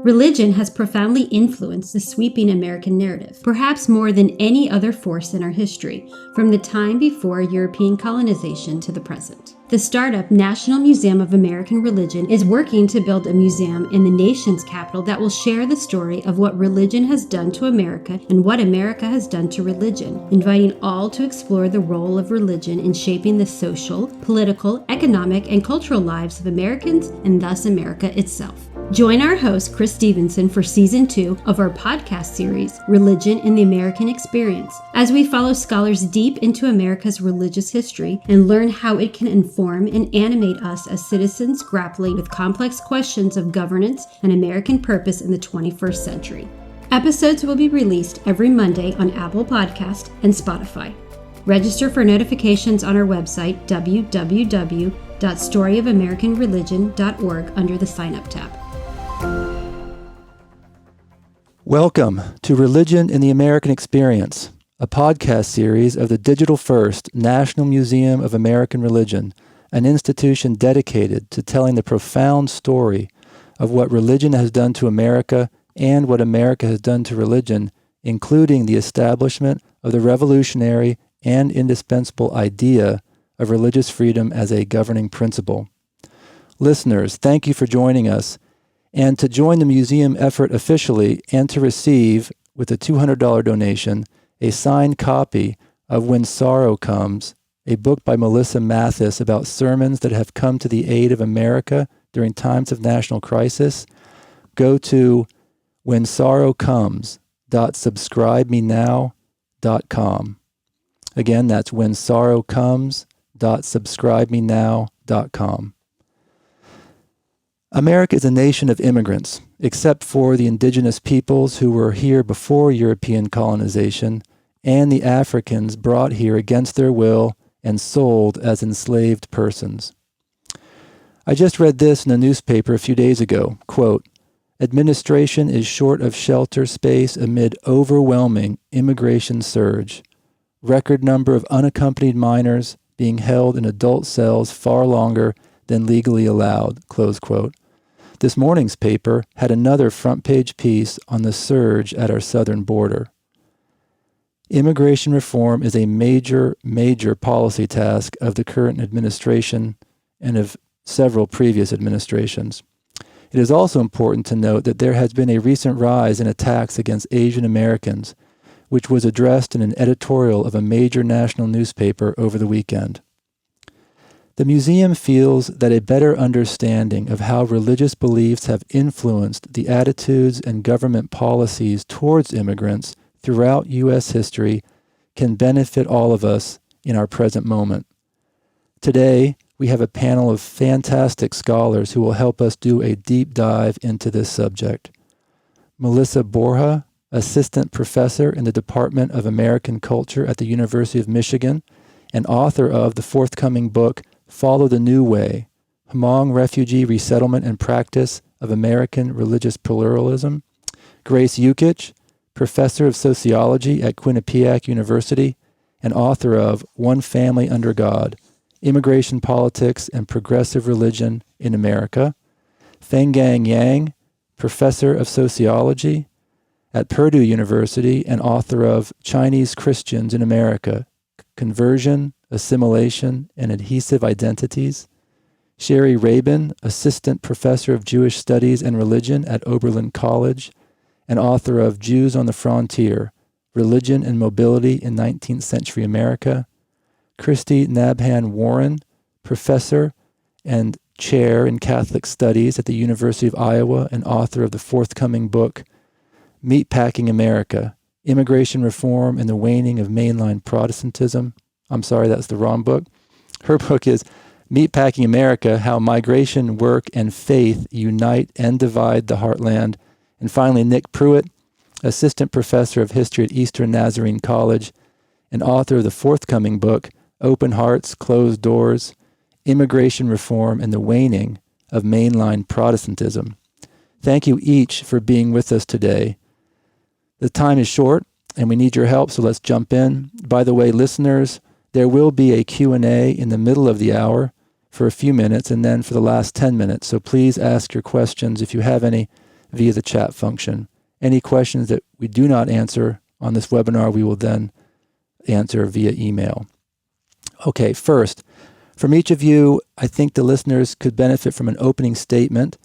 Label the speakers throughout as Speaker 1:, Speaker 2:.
Speaker 1: Religion has profoundly influenced the sweeping American narrative, perhaps more than any other force in our history, from the time before European colonization to the present. The startup National Museum of American Religion is working to build a museum in the nation's capital that will share the story of what religion has done to America and what America has done to religion, inviting all to explore the role of religion in shaping the social, political, economic, and cultural lives of Americans and thus America itself. Join our host, Chris Stevenson, for Season 2 of our podcast series, Religion in the American Experience, as we follow scholars deep into America's religious history and learn how it can inform and animate us as citizens grappling with complex questions of governance and American purpose in the 21st century. Episodes will be released every Monday on Apple Podcast and Spotify. Register for notifications on our website, www.storyofamericanreligion.org, under the Sign Up tab.
Speaker 2: Welcome to Religion in the American Experience, a podcast series of the Digital First National Museum of American Religion, an institution dedicated to telling the profound story of what religion has done to America and what America has done to religion, including the establishment of the revolutionary and indispensable idea of religious freedom as a governing principle. Listeners, thank you for joining us. And to join the museum effort officially and to receive, with a $200 donation, a signed copy of When Sorrow Comes, a book by Melissa Mathis about sermons that have come to the aid of America during times of national crisis, go to whensorrowcomes.subscribemenow.com. Again, that's whensorrowcomes.subscribemenow.com. America is a nation of immigrants, except for the Indigenous Peoples who were here before European colonization, and the Africans brought here against their will and sold as enslaved persons. I just read this in a newspaper a few days ago, quote, "Administration is short of shelter space amid overwhelming immigration surge. Record number of unaccompanied minors being held in adult cells far longer than legally allowed," close quote. This morning's paper had another front-page piece on the surge at our southern border. Immigration reform is a major policy task of the current administration and of several previous administrations. It is also important to note that there has been a recent rise in attacks against Asian Americans, which was addressed in an editorial of a major national newspaper over the weekend. The museum feels that a better understanding of how religious beliefs have influenced the attitudes and government policies towards immigrants throughout U.S. history can benefit all of us in our present moment. Today, we have a panel of fantastic scholars who will help us do a deep dive into this subject. Melissa Borja, Assistant Professor in the Department of American Culture at the University of Michigan, and author of the forthcoming book, Follow the New Way, Hmong Refugee Resettlement and Practice of American Religious Pluralism. Grace Yukich, Professor of Sociology at Quinnipiac University and author of One Family Under God, Immigration Politics and Progressive Religion in America. Fenggang Yang, Professor of Sociology at Purdue University and author of Chinese Christians in America, Conversion, Assimilation, and Adhesive Identities. Sherry Rabin, Assistant Professor of Jewish Studies and Religion at Oberlin College, and author of Jews on the Frontier, Religion and Mobility in 19th Century America. Christy Nabhan Warren, Professor and Chair in Catholic Studies at the University of Iowa and author of the forthcoming book, Meatpacking America, Immigration Reform and the Waning of Mainline Protestantism. I'm sorry, that's the wrong book. Her book is Meatpacking America, How Migration, Work, and Faith Unite and Divide the Heartland. And finally, Nick Pruitt, Assistant Professor of History at Eastern Nazarene College and author of the forthcoming book, Open Hearts, Closed Doors, Immigration Reform and the Waning of Mainline Protestantism. Thank you each for being with us today. The time is short and we need your help, so let's jump in. By the way, listeners, there will be a Q&A in the middle of the hour for a few minutes and then for the last 10 minutes. So please ask your questions, if you have any, via the chat function. Any questions that we do not answer on this webinar, we will then answer via email. Okay, first, from each of you, I think the listeners could benefit from an opening statement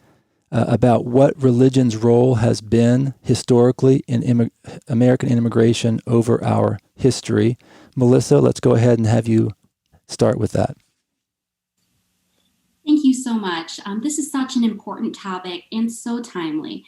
Speaker 2: about what religion's role has been historically in American immigration over our history. Melissa, let's go ahead and have you start with that.
Speaker 3: Thank you so much. This is such an important topic and so timely.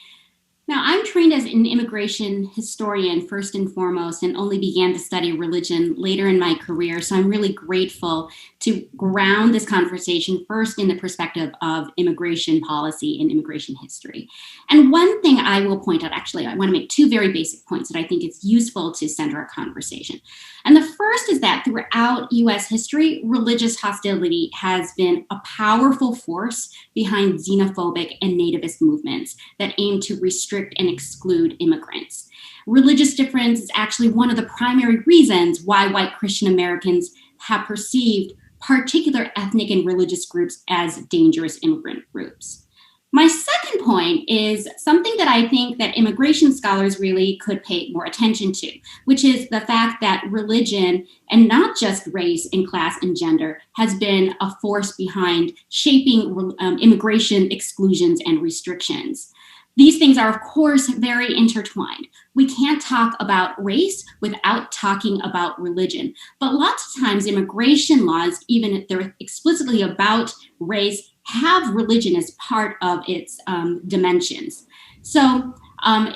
Speaker 3: Now, I'm trained as an immigration historian first and foremost, and only began to study religion later in my career. So I'm really grateful to ground this conversation first in the perspective of immigration policy and immigration history. And one thing I will point out, actually, I want to make two very basic points that I think it's useful to center our conversation. And the first is that throughout US history, religious hostility has been a powerful force behind xenophobic and nativist movements that aim to restrict and exclude immigrants. Religious difference is actually one of the primary reasons why white Christian Americans have perceived particular ethnic and religious groups as dangerous immigrant groups. My second point is something that I think that immigration scholars really could pay more attention to, which is the fact that religion, and not just race and class and gender, has been a force behind shaping immigration exclusions and restrictions. These things are, of course, very intertwined. We can't talk about race without talking about religion. But lots of times immigration laws, even if they're explicitly about race, have religion as part of its dimensions. So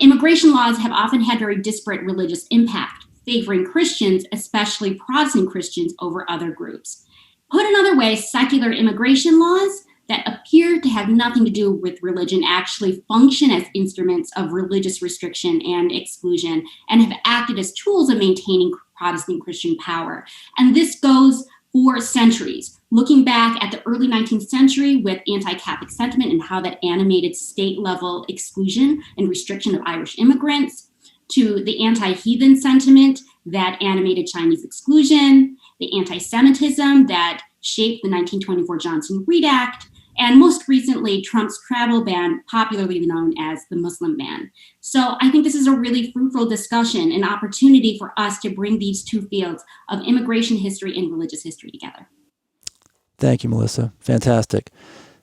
Speaker 3: immigration laws have often had very disparate religious impact, favoring Christians, especially Protestant Christians, over other groups. Put another way, secular immigration laws that appear to have nothing to do with religion actually function as instruments of religious restriction and exclusion and have acted as tools of maintaining Protestant Christian power. And this goes for centuries, looking back at the early 19th century with anti-Catholic sentiment and how that animated state-level exclusion and restriction of Irish immigrants, to the anti-heathen sentiment that animated Chinese exclusion, the anti-Semitism that shaped the 1924 Johnson-Reed Act, and most recently, Trump's travel ban, popularly known as the Muslim ban. So I think this is a really fruitful discussion, an opportunity for us to bring these two fields of immigration history and religious history together.
Speaker 2: Thank you, Melissa. Fantastic.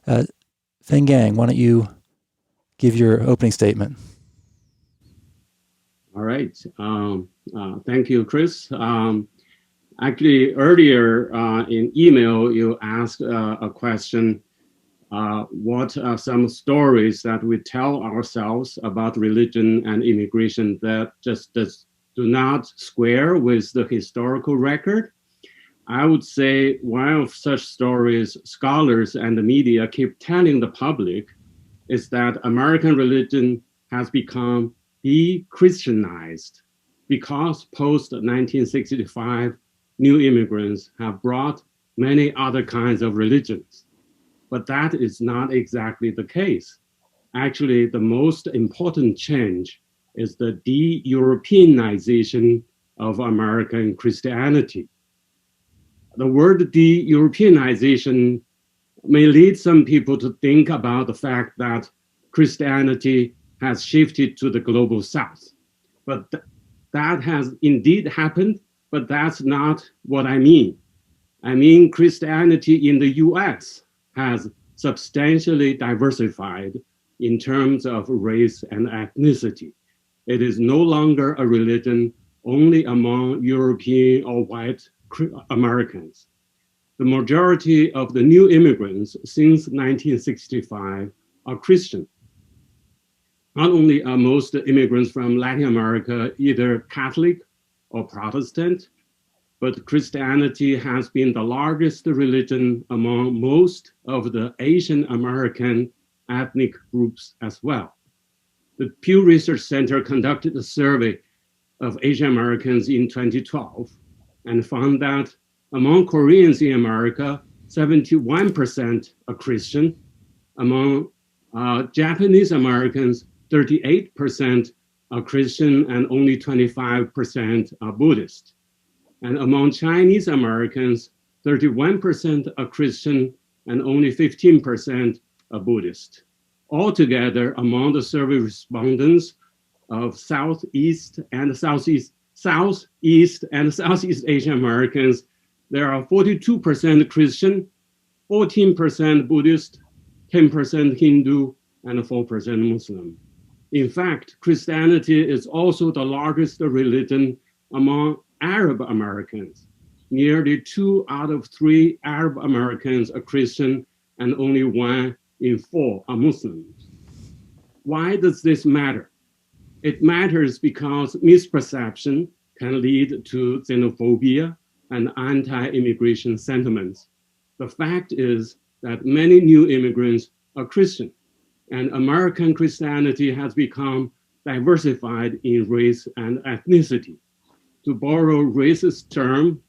Speaker 2: Feng Gang, why don't you give your opening statement?
Speaker 4: All right. Thank you, Chris. Actually, earlier in email, you asked a question. What are some stories that we tell ourselves about religion and immigration that just do not square with the historical record? I would say one of such stories scholars and the media keep telling the public is that American religion has become de-Christianized because post-1965 new immigrants have brought many other kinds of religions. But that is not exactly the case. Actually, the most important change is the de-Europeanization of American Christianity. The word de-Europeanization may lead some people to think about the fact that Christianity has shifted to the global south. But that has indeed happened, but that's not what I mean. I mean Christianity in the US has substantially diversified in terms of race and ethnicity. It is no longer a religion only among European or white Americans. The majority of the new immigrants since 1965 are Christian. Not only are most immigrants from Latin America either Catholic or Protestant, but Christianity has been the largest religion among most of the Asian American ethnic groups as well. The Pew Research Center conducted a survey of Asian Americans in 2012 and found that among Koreans in America, 71% are Christian. Among Japanese Americans, 38% are Christian and only 25% are Buddhist. And among Chinese Americans, 31% are Christian and only 15% are Buddhist. Altogether, among the survey respondents of Southeast and Southeast Asian Americans, there are 42% Christian, 14% Buddhist, 10% Hindu, and 4% Muslim. In fact, Christianity is also the largest religion among Arab Americans. Nearly 2 out of 3 Arab Americans are Christian, and only 1 in 4 are Muslims. Why does this matter? It matters because misperception can lead to xenophobia and anti-immigration sentiments. The fact is that many new immigrants are Christian, and American Christianity has become diversified in race and ethnicity. To borrow a racist term,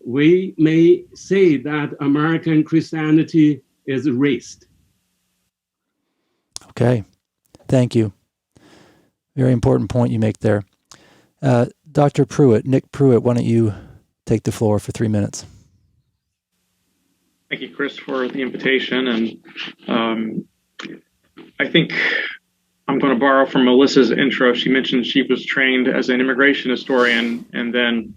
Speaker 4: we may say that American Christianity is raced.
Speaker 2: Okay, thank you. Very important point you make there. Dr. Pruitt, Nick Pruitt, why don't you take the floor for 3 minutes?
Speaker 5: Thank you, Chris, for the invitation. And I think I'm going to borrow from Melissa's intro. She mentioned she was trained as an immigration historian and then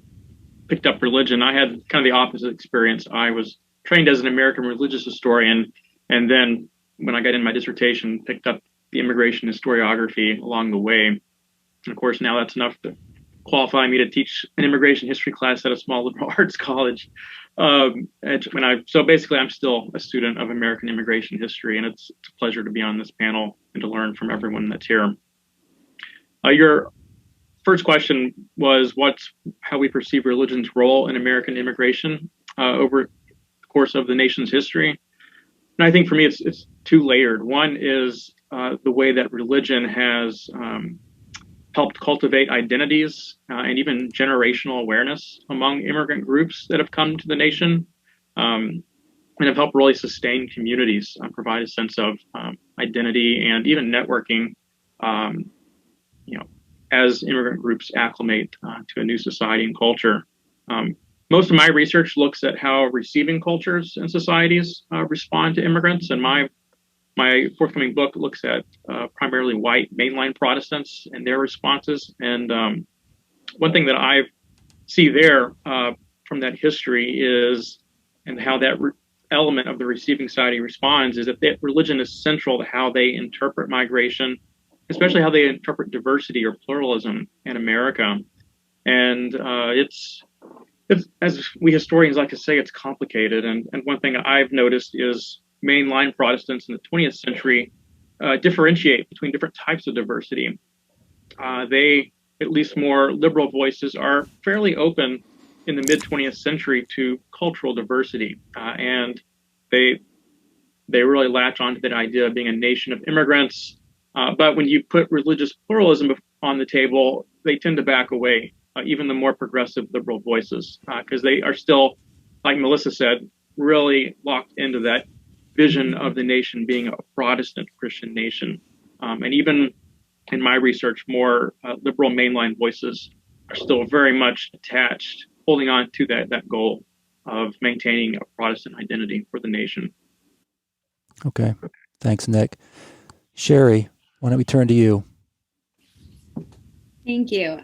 Speaker 5: picked up religion. I had kind of the opposite experience. I was trained as an American religious historian, and then when I got in my dissertation, picked up the immigration historiography along the way. And of course, now that's enough to qualify me to teach an immigration history class at a small liberal arts college. So basically, I'm still a student of American immigration history, and it's a pleasure to be on this panel and to learn from everyone that's here. Your first question was how we perceive religion's role in American immigration over the course of the nation's history. And I think for me, it's two-layered. One is the way that religion has helped cultivate identities and even generational awareness among immigrant groups that have come to the nation, and have helped really sustain communities, provide a sense of identity and even networking, as immigrant groups acclimate to a new society and culture. Most of my research looks at how receiving cultures and societies respond to immigrants, and my forthcoming book looks at primarily white mainline Protestants and their responses. And one thing that I see there from that history is, and how that element of the receiving society responds, is that religion is central to how they interpret migration, especially how they interpret diversity or pluralism in America. And it's as we historians like to say, it's complicated. And one thing I've noticed is mainline Protestants in the 20th century differentiate between different types of diversity. They, at least more liberal voices, are fairly open in the mid-20th century to cultural diversity. And they really latch onto that idea of being a nation of immigrants. But when you put religious pluralism on the table, they tend to back away, even the more progressive liberal voices, because they are still, like Melissa said, really locked into that vision of the nation being a Protestant Christian nation. And even in my research, more liberal mainline voices are still very much attached, holding on to that goal of maintaining a Protestant identity for the nation.
Speaker 2: Okay. Thanks, Nick. Sherry, why don't we turn to you?
Speaker 1: Thank you.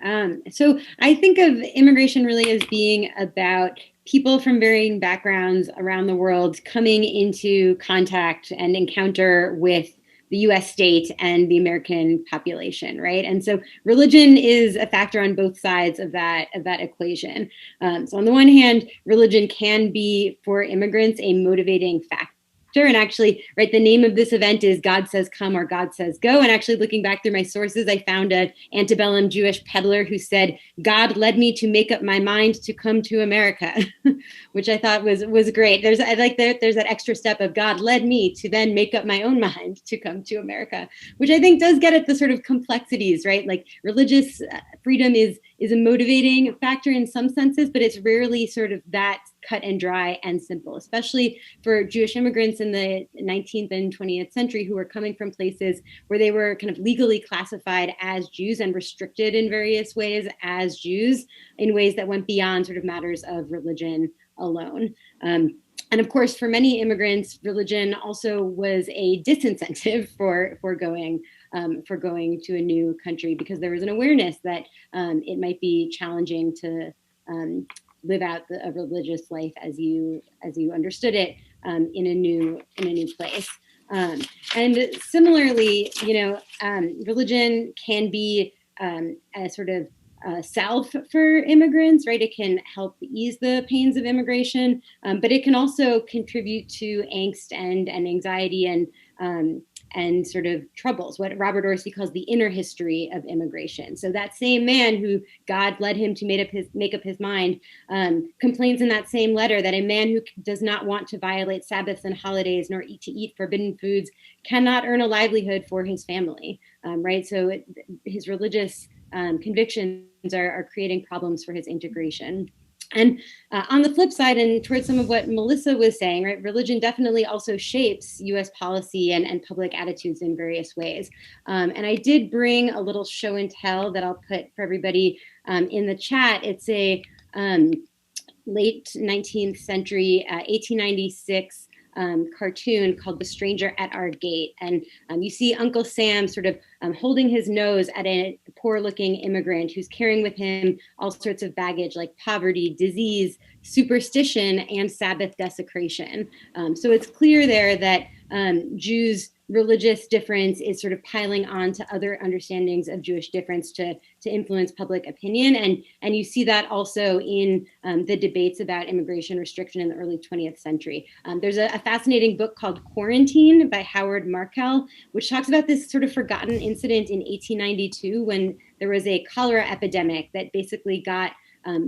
Speaker 1: So I think of immigration really as being about people from varying backgrounds around the world coming into contact and encounter with the U.S. state and the American population, right? And so religion is a factor on both sides of that equation. So on the one hand, religion can be for immigrants a motivating factor. And actually, right, the name of this event is God Says Come or God Says Go. And actually, looking back through my sources, I found an antebellum Jewish peddler who said, God led me to make up my mind to come to America, which I thought was great. There's that extra step of God led me to then make up my own mind to come to America, which I think does get at the sort of complexities, right? Like religious freedom is a motivating factor in some senses, but it's rarely sort of that cut and dry and simple, especially for Jewish immigrants in the 19th and 20th century who were coming from places where they were kind of legally classified as Jews and restricted in various ways as Jews in ways that went beyond sort of matters of religion alone. And of course, for many immigrants, religion also was a disincentive for going to a new country, because there was an awareness that it might be challenging to live out a religious life as you understood it in a new place. And similarly, religion can be a sort of salve for immigrants, right? It can help ease the pains of immigration, but it can also contribute to angst and anxiety and sort of troubles, what Robert Orsi calls the inner history of immigration. So that same man who God led him to make up his mind complains in that same letter that a man who does not want to violate Sabbaths and holidays nor to eat forbidden foods cannot earn a livelihood for his family, right? So his religious convictions are creating problems for his integration. And on the flip side, and towards some of what Melissa was saying, right, religion definitely also shapes U.S. policy and public attitudes in various ways. And I did bring a little show and tell that I'll put for everybody in the chat. It's a late 19th century, 1896 cartoon called The Stranger at Our Gate. And you see Uncle Sam sort of holding his nose at a poor looking immigrant who's carrying with him all sorts of baggage like poverty, disease, superstition, and Sabbath desecration. So it's clear there that Jews' religious difference is sort of piling on to other understandings of Jewish difference to influence public opinion. And you see that also in the debates about immigration restriction in the early 20th century. There's a fascinating book called Quarantine by Howard Markel, which talks about this sort of forgotten incident in 1892 when there was a cholera epidemic that basically got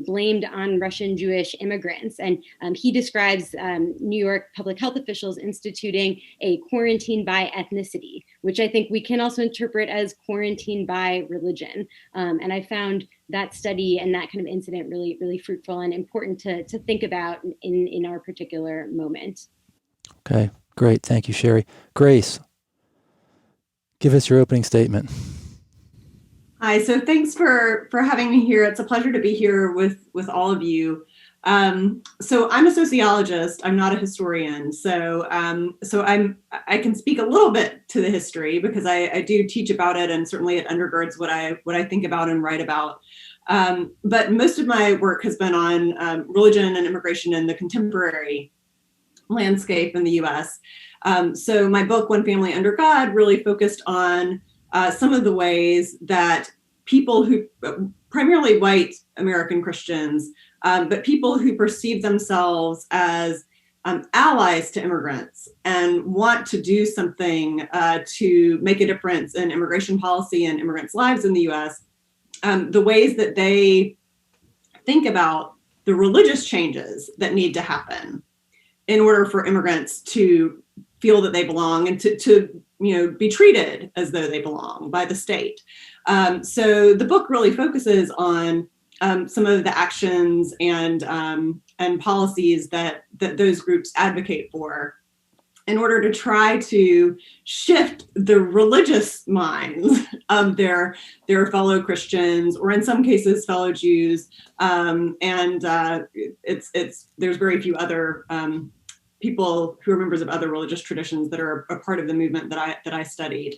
Speaker 1: blamed on Russian Jewish immigrants. And he describes New York public health officials instituting a quarantine by ethnicity, which I think we can also interpret as quarantine by religion. And I found that study and that kind of incident really, really fruitful and important to think about in our particular moment.
Speaker 2: Okay, great. Thank you, Sherry. Grace, give us your opening statement.
Speaker 6: Hi, so thanks for having me here. It's a pleasure to be here with all of you. So I'm a sociologist. I'm not a historian. So I can speak a little bit to the history because I do teach about it, and certainly it undergirds what I think about and write about. But most of my work has been on religion and immigration in the contemporary landscape in the U.S. So my book, One Family Under God, really focused on some of the ways that people who, primarily white American Christians, but people who perceive themselves as allies to immigrants and want to do something to make a difference in immigration policy and immigrants' lives in the US, the ways that they think about the religious changes that need to happen in order for immigrants to feel that they belong and to be treated as though they belong by the state. So the book really focuses on some of the actions and policies that those groups advocate for in order to try to shift the religious minds of their fellow Christians, or in some cases fellow Jews. There's very few other people who are members of other religious traditions that are a part of the movement that I studied.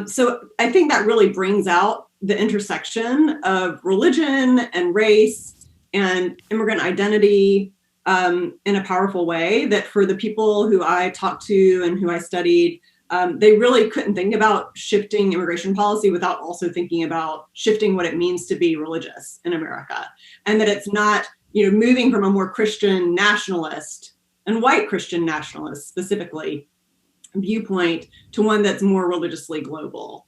Speaker 6: So I think that really brings out the intersection of religion and race and immigrant identity in a powerful way that for the people who I talked to and who I studied, they really couldn't think about shifting immigration policy without also thinking about shifting what it means to be religious in America. And that it's not, moving from a more Christian nationalist and white Christian nationalist specifically viewpoint to one that's more religiously global.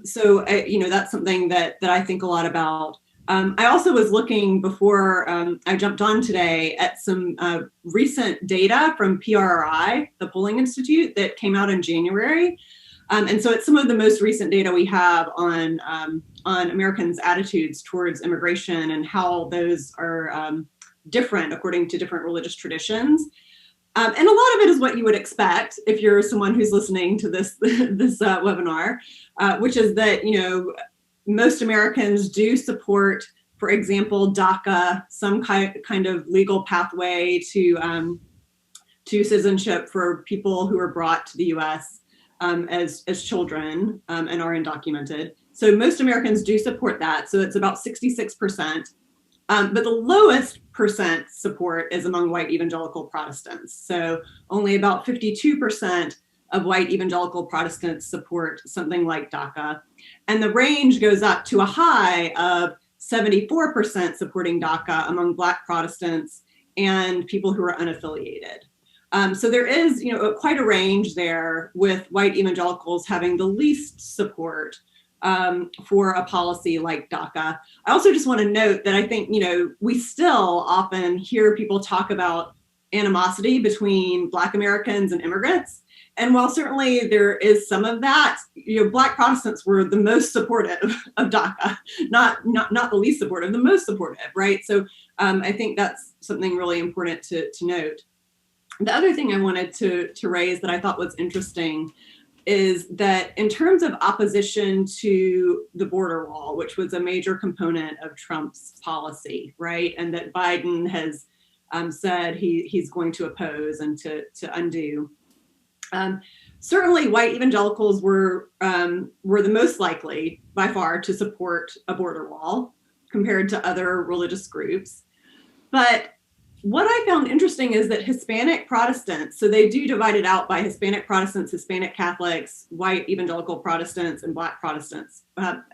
Speaker 6: So that's something that I think a lot about. I also was looking before I jumped on today at some recent data from PRI, the Polling Institute, that came out in January. And so it's some of the most recent data we have on Americans' attitudes towards immigration and how those are different according to different religious traditions. And a lot of it is what you would expect if you're someone who's listening to this webinar, which is that, most Americans do support, for example, DACA, some kind of legal pathway to to citizenship for people who are brought to the US as children and are undocumented. So most Americans do support that. So it's about 66%. But the lowest percent support is among white evangelical Protestants. So only about 52% of white evangelical Protestants support something like DACA. And the range goes up to a high of 74% supporting DACA among Black Protestants and people who are unaffiliated. So there is, quite a range there, with white evangelicals having the least support for a policy like DACA. I also just want to note that I think, we still often hear people talk about animosity between Black Americans and immigrants. And while certainly there is some of that, Black Protestants were the most supportive of DACA, not the least supportive, the most supportive, right? So I think that's something really important to note. The other thing I wanted to raise that I thought was interesting is that in terms of opposition to the border wall, which was a major component of Trump's policy, right? And that Biden has said he's going to oppose and to undo. Certainly white evangelicals were the most likely by far to support a border wall compared to other religious groups. But what I found interesting is that Hispanic Protestants, so they do divide it out by Hispanic Protestants, Hispanic Catholics, white evangelical Protestants, and Black Protestants,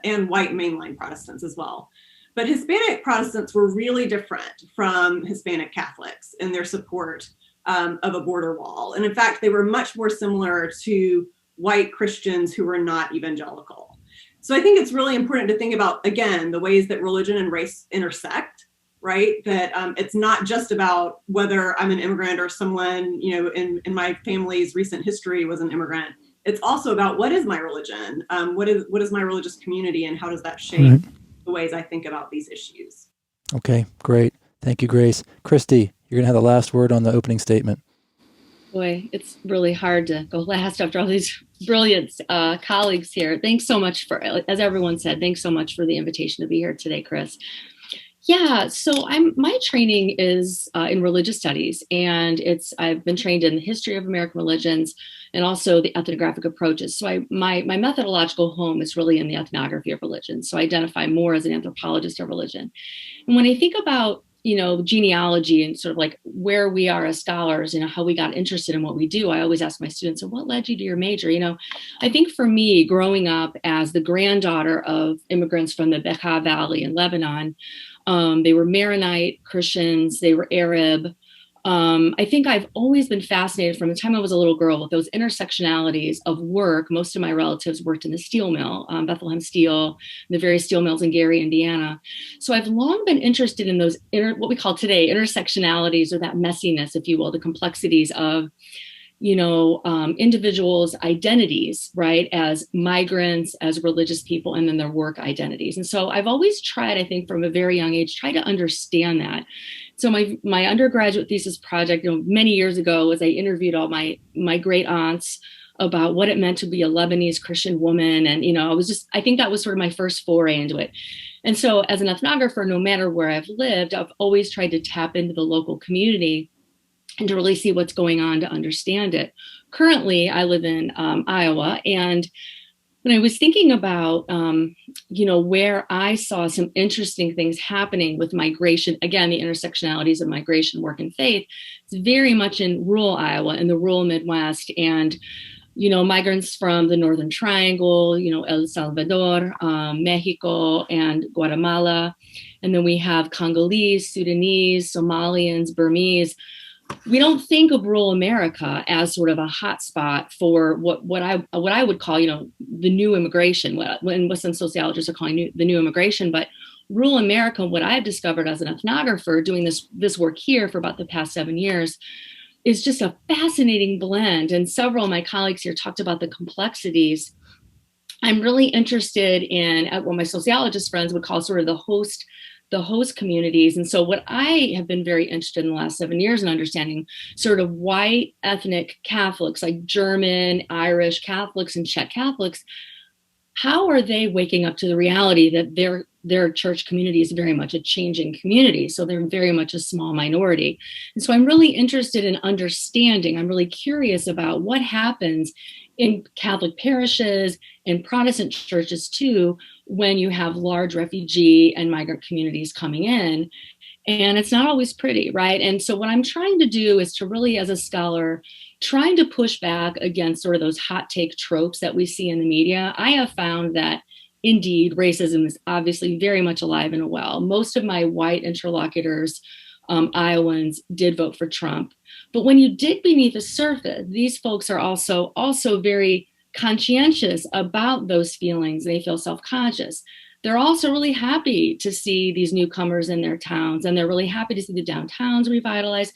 Speaker 6: and white mainline Protestants as well. But Hispanic Protestants were really different from Hispanic Catholics in their support of a border wall. And in fact, they were much more similar to white Christians who were not evangelical. So I think it's really important to think about, again, the ways that religion and race intersect, right? That it's not just about whether I'm an immigrant or someone, in my family's recent history was an immigrant. It's also about what is my religion? What is my religious community, and how does that shape the ways I think about these issues?
Speaker 2: Okay, great. Thank you, Grace. Christy, you're going to have the last word on the opening statement.
Speaker 7: Boy, it's really hard to go last after all these brilliant colleagues here. Thanks so much as everyone said, thanks so much for the invitation to be here today, Chris. Yeah, so my training is in religious studies, and I've been trained in the history of American religions and also the ethnographic approaches. So my methodological home is really in the ethnography of religion. So I identify more as an anthropologist of religion. And when I think about genealogy and sort of like where we are as scholars, how we got interested in what we do, I always ask my students, so what led you to your major? I think for me, growing up as the granddaughter of immigrants from the Bekaa Valley in Lebanon, they were Maronite Christians, they were Arab. I think I've always been fascinated from the time I was a little girl with those intersectionalities of work. Most of my relatives worked in the steel mill, Bethlehem Steel, the various steel mills in Gary, Indiana. So I've long been interested in those what we call today intersectionalities, or that messiness, if you will, the complexities of individuals' identities, right, as migrants, as religious people, and then their work identities. And so I've always tried, I think, from a very young age, try to understand that. So my undergraduate thesis project, many years ago, was I interviewed all my great aunts about what it meant to be a Lebanese Christian woman. And, I think that was sort of my first foray into it. And so as an ethnographer, no matter where I've lived, I've always tried to tap into the local community and to really see what's going on to understand it. Currently, I live in Iowa, and when I was thinking about, where I saw some interesting things happening with migration, again, the intersectionalities of migration, work, and faith, it's very much in rural Iowa, in the rural Midwest, and migrants from the Northern Triangle, El Salvador, Mexico, and Guatemala, and then we have Congolese, Sudanese, Somalians, Burmese. We don't think of rural America as sort of a hotspot for what I would call, the new immigration, what some sociologists are calling the new immigration. But rural America, what I've discovered as an ethnographer doing this work here for about the past 7 years, is just a fascinating blend. And several of my colleagues here talked about the complexities. I'm really interested in what my sociologist friends would call sort of the host communities. And so what I have been very interested in the last 7 years in understanding sort of white ethnic Catholics, like German, Irish Catholics, and Czech Catholics, how are they waking up to the reality that their church community is very much a changing community. So they're very much a small minority. And so I'm really interested in understanding, I'm really curious about what happens in Catholic parishes and Protestant churches too, when you have large refugee and migrant communities coming in. And it's not always pretty, right? And so what I'm trying to do is to really, as a scholar, trying to push back against sort of those hot take tropes that we see in the media. I have found that indeed racism is obviously very much alive and well. Most of my white interlocutors, Iowans, did vote for Trump. But when you dig beneath the surface, these folks are also very conscientious about those feelings. They feel self-conscious. They're also really happy to see these newcomers in their towns, and they're really happy to see the downtowns revitalized.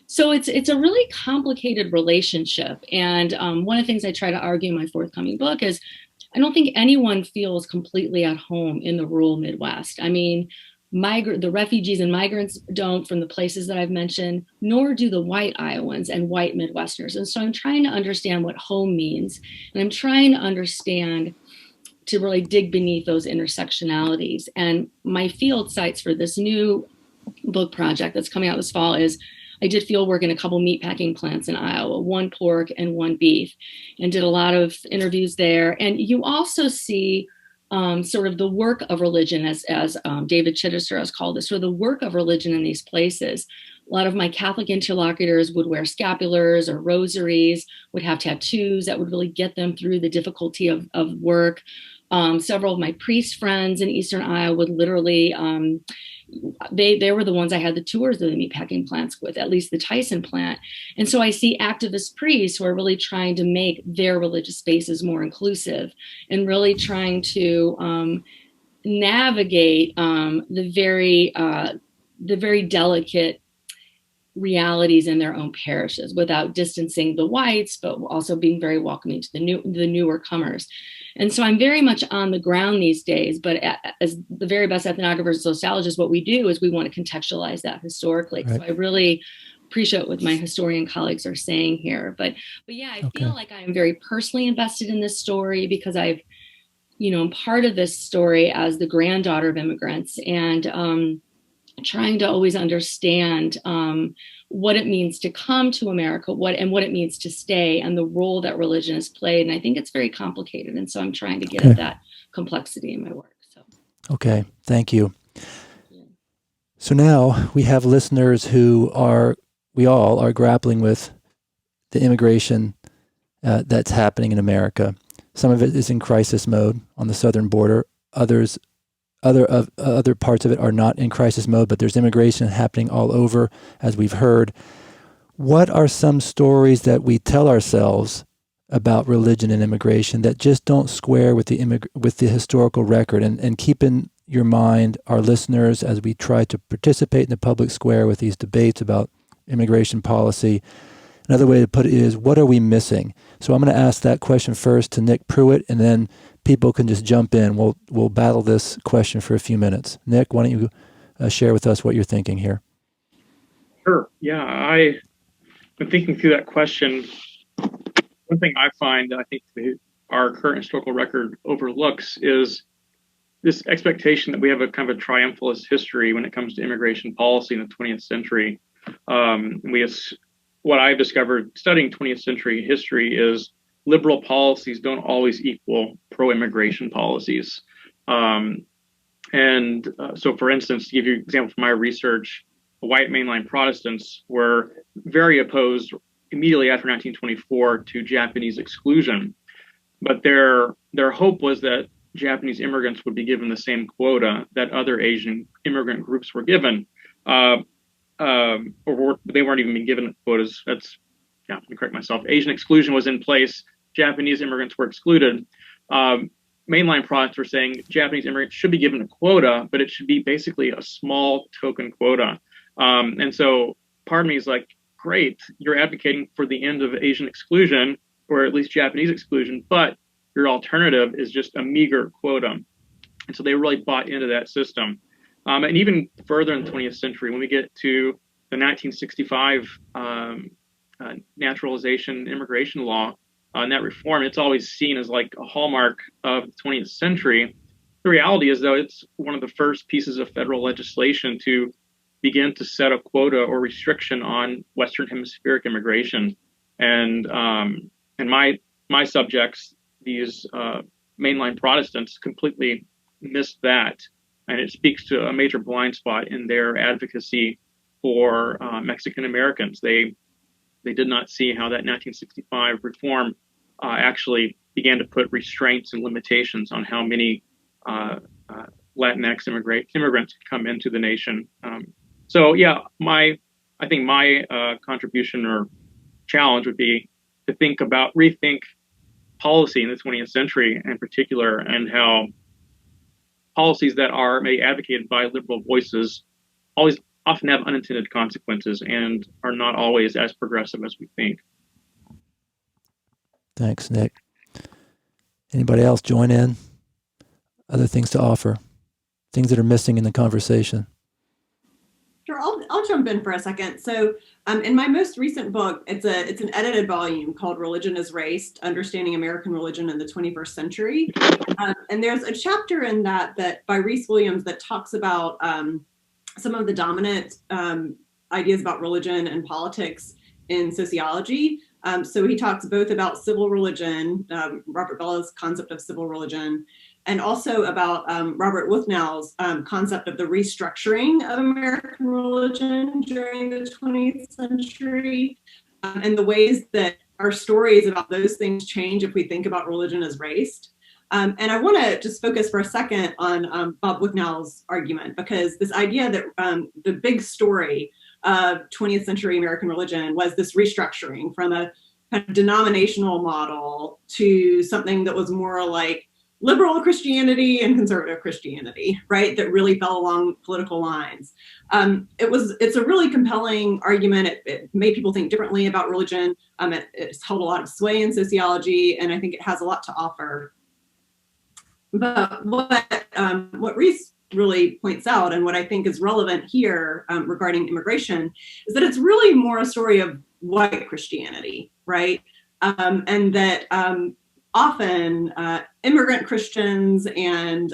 Speaker 7: So it's a really complicated relationship. And one of the things I try to argue in my forthcoming book is I don't think anyone feels completely at home in the rural Midwest. I mean, the refugees and migrants don't, from the places that I've mentioned, nor do the white Iowans and white Midwesterners. And so I'm trying to understand what home means. And I'm trying to understand, to really dig beneath those intersectionalities. And my field sites for this new book project that's coming out this fall is, I did field work in a couple meatpacking plants in Iowa, one pork and one beef, and did a lot of interviews there. And you also see sort of the work of religion, as David Chittister has called it, sort of the work of religion in these places. A lot of my Catholic interlocutors would wear scapulars or rosaries, would have tattoos that would really get them through the difficulty of work. Several of my priest friends in Eastern Iowa would literally, they were the ones I had the tours of the meatpacking plants with, at least the Tyson plant. And so I see activist priests who are really trying to make their religious spaces more inclusive and really trying to navigate the very delicate realities in their own parishes without distancing the whites, but also being very welcoming to the newer comers. And so I'm very much on the ground these days, but as the very best ethnographers and sociologists, what we do is we want to contextualize that historically. Right. So I really appreciate what my historian colleagues are saying here. But yeah, I feel like I'm very personally invested in this story because I'm part of this story as the granddaughter of immigrants, and trying to always understand what it means to come to America, what it means to stay, and the role that religion has played. And I think it's very complicated. And so I'm trying to get at that complexity in my work. So.
Speaker 2: Okay, thank you. So now we have listeners we all are grappling with the immigration that's happening in America. Some of it is in crisis mode on the southern border. Other parts of it are not in crisis mode, but there's immigration happening all over, as we've heard. What are some stories that we tell ourselves about religion and immigration that just don't square with the historical record? And keep in your mind our listeners as we try to participate in the public square with these debates about immigration policy. Another way to put it is, what are we missing? So I'm going to ask that question first to Nick Pruitt, and then people can just jump in. We'll battle this question for a few minutes. Nick, why don't you share with us what you're thinking here?
Speaker 5: Sure. Yeah, I've been thinking through that question. One thing I find, I think our current historical record overlooks, is this expectation that we have a kind of a triumphalist history when it comes to immigration policy in the 20th century. What I've discovered studying 20th century history is liberal policies don't always equal pro-immigration policies. So for instance, to give you an example from my research, white mainline Protestants were very opposed immediately after 1924 to Japanese exclusion. But their hope was that Japanese immigrants would be given the same quota that other Asian immigrant groups were given. Or they weren't even being given quotas. Let me correct myself. Asian exclusion was in place. Japanese immigrants were excluded. Mainline Protestants were saying Japanese immigrants should be given a quota, but it should be basically a small token quota. And so part of me is like, great, you're advocating for the end of Asian exclusion, or at least Japanese exclusion, but your alternative is just a meager quota. And so they really bought into that system. And even further in the 20th century, when we get to the 1965 naturalization immigration law and that reform, it's always seen as like a hallmark of the 20th century. the reality is, though, it's one of the first pieces of federal legislation to begin to set a quota or restriction on Western Hemispheric immigration. And my subjects, these mainline Protestants, completely missed that. And it speaks to a major blind spot in their advocacy for Mexican Americans. They did not see how that 1965 reform actually began to put restraints and limitations on how many Latinx immigrants could come into the nation. So yeah, I think my contribution or challenge would be to rethink policy in the 20th century in particular, and how policies that are maybe advocated by liberal voices often have unintended consequences and are not always as progressive as we think.
Speaker 2: Thanks, Nick. Anybody else join in? Other things to offer? Things that are missing in the conversation?
Speaker 6: Sure, I'll jump in for a second. So in my most recent book, it's an edited volume called Religion is Race, Understanding American Religion in the 21st Century. And there's a chapter in that by Reese Williams that talks about some of the dominant ideas about religion and politics in sociology. So he talks both about civil religion, Robert Bella's concept of civil religion, and also about Robert Wuthnow's concept of the restructuring of American religion during the 20th century, and the ways that our stories about those things change if we think about religion as race. And I want to just focus for a second on Bob Wuthnow's argument, because this idea that the big story of 20th century American religion was this restructuring from a kind of denominational model to something that was more like liberal Christianity and conservative Christianity, right? That really fell along political lines. It's a really compelling argument. It made people think differently about religion. It's held a lot of sway in sociology, and I think it has a lot to offer. But what Reese really points out, and what I think is relevant here regarding immigration, is that it's really more a story of white Christianity, right? And that often immigrant Christians and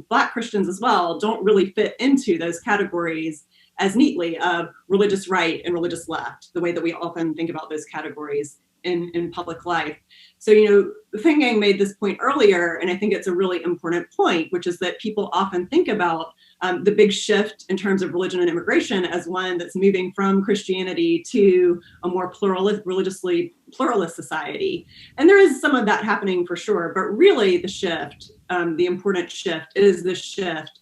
Speaker 6: Black Christians as well don't really fit into those categories as neatly of religious right and religious left, the way that we often think about those categories in public life. So, the Thing Gang made this point earlier, and I think it's a really important point, which is that people often think about the big shift in terms of religion and immigration as one that's moving from Christianity to a more religiously pluralist society. And there is some of that happening for sure, but really the shift, the important shift is the shift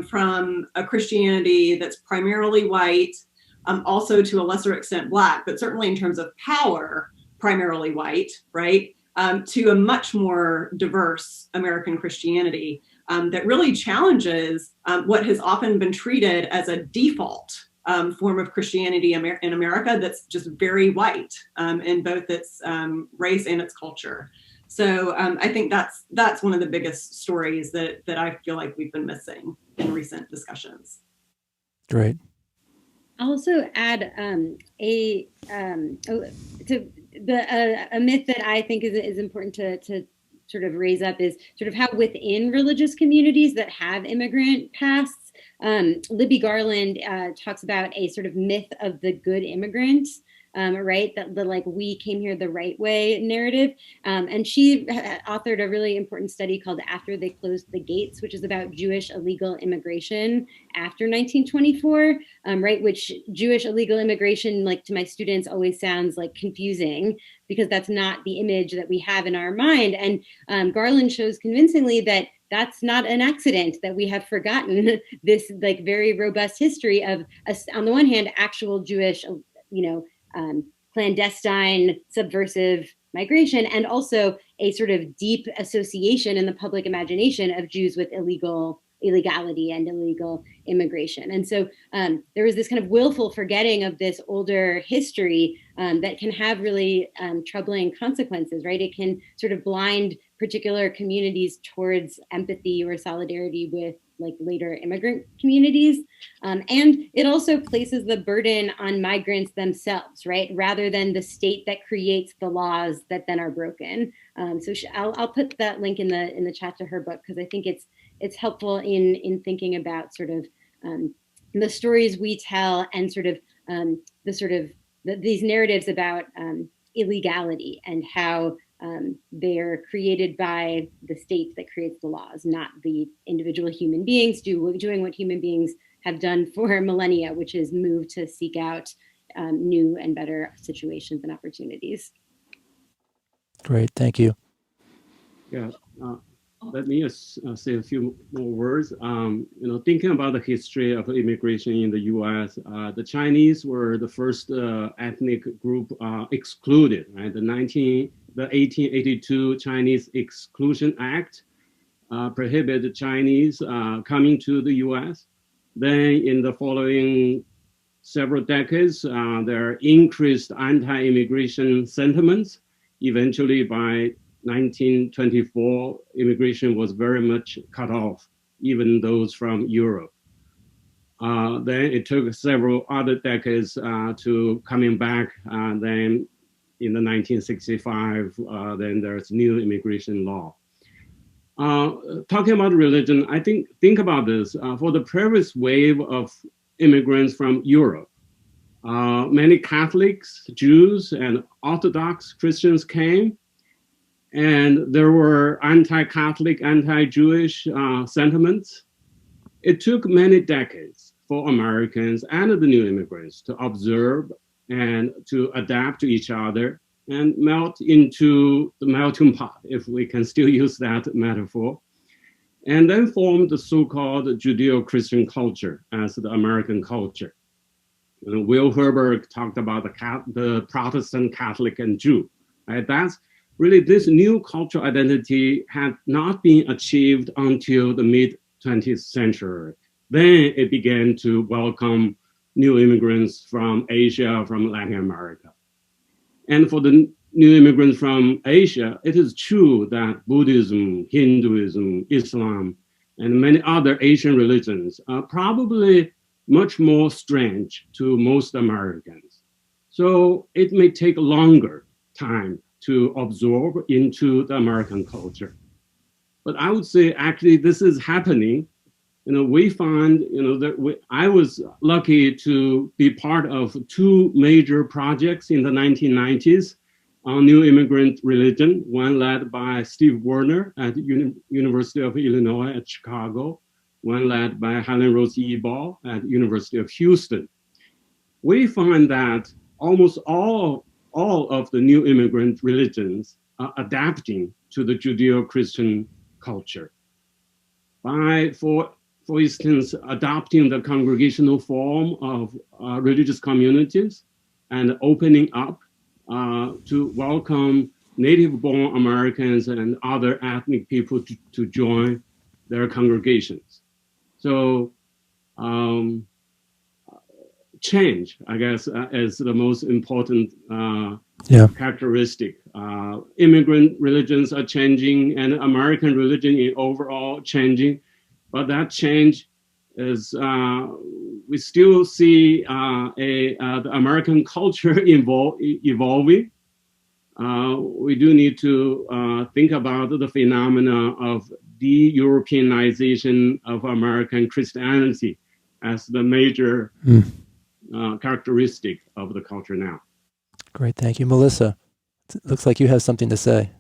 Speaker 6: from a Christianity that's primarily white, also to a lesser extent Black, but certainly in terms of power, primarily white, right? To a much more diverse American Christianity that really challenges what has often been treated as a default form of Christianity in America that's just very white in both its race and its culture. So I think that's one of the biggest stories that I feel like we've been missing in recent discussions.
Speaker 2: Great.
Speaker 1: I'll also add a myth that I think is important to sort of raise up is sort of how within religious communities that have immigrant pasts, Libby Garland talks about a sort of myth of the good immigrant, right? That the we came here the right way narrative. And she authored a really important study called After They Closed the Gates, which is about Jewish illegal immigration after 1924, right? Which Jewish illegal immigration, to my students, always sounds confusing because that's not the image that we have in our mind. And Garland shows convincingly that that's not an accident, that we have forgotten this very robust history of, on the one hand, actual Jewish, clandestine, subversive migration, and also a sort of deep association in the public imagination of Jews with illegality and illegal immigration. And so there was this kind of willful forgetting of this older history that can have really troubling consequences, right? It can sort of blind particular communities towards empathy or solidarity
Speaker 8: like later immigrant communities. And it also places the burden on migrants themselves, right? Rather than the state that creates the laws that then are broken. So I'll put that link in the chat to her book, because I think it's helpful in thinking about sort of the stories we tell and sort of these narratives about illegality and how they're created by the state that creates the laws, not the individual human beings doing what human beings have done for millennia, which is move to seek out new and better situations and opportunities.
Speaker 2: Great, thank you.
Speaker 4: Yeah, let me say a few more words. Thinking about the history of immigration in the U.S., the Chinese were the first ethnic group excluded. Right, the 1882 Chinese Exclusion Act prohibited Chinese coming to the U.S. Then, in the following several decades, there increased anti-immigration sentiments. Eventually, by 1924, immigration was very much cut off, even those from Europe. Then it took several other decades to coming back. Then in the 1965, then there's new immigration law. Talking about religion, I think about this. For the previous wave of immigrants from Europe, many Catholics, Jews, and Orthodox Christians came. And there were anti-Catholic, anti-Jewish sentiments. It took many decades for Americans and the new immigrants to observe and to adapt to each other and melt into the melting pot, if we can still use that metaphor, and then form the so-called Judeo-Christian culture as the American culture. Will Herberg talked about the Protestant, Catholic, and Jew. Right? That's really, this new cultural identity had not been achieved until the mid-20th century. Then it began to welcome new immigrants from Asia, from Latin America. And for the new immigrants from Asia, it is true that Buddhism, Hinduism, Islam, and many other Asian religions are probably much more strange to most Americans. So it may take longer time to absorb into the American culture. But I would say actually this is happening. We find, that I was lucky to be part of two major projects in the 1990s on new immigrant religion, one led by Steve Werner at the University of Illinois at Chicago, one led by Helen Rose Ebal at University of Houston. We find that almost all of the new immigrant religions are adapting to the Judeo-Christian culture by, for instance, adopting the congregational form of religious communities and opening up to welcome native-born Americans and other ethnic people to join their congregations. So change, I guess, is the most important characteristic. Immigrant religions are changing and American religion is overall changing, but that change is, we still see the American culture evolving. We do need to think about the phenomena of de-Europeanization of American Christianity as the major characteristic of the culture now.
Speaker 2: Great, thank you. Melissa, it looks like you have something to say.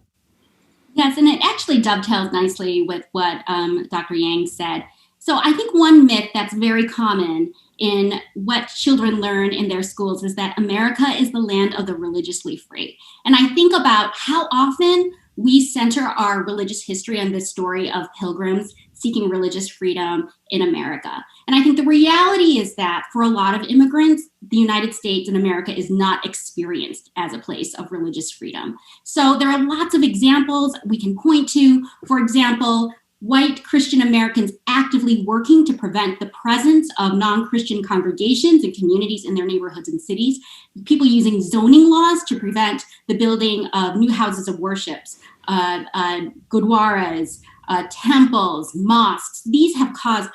Speaker 3: Yes, and it actually dovetails nicely with what Dr. Yang said. So I think one myth that's very common in what children learn in their schools is that America is the land of the religiously free. And I think about how often we center our religious history on this story of pilgrims seeking religious freedom in America. And I think the reality is that for a lot of immigrants, the United States and America is not experienced as a place of religious freedom. So there are lots of examples we can point to. For example, white Christian Americans actively working to prevent the presence of non-Christian congregations and communities in their neighborhoods and cities, people using zoning laws to prevent the building of new houses of worships, gurdwaras, temples, mosques. These have caused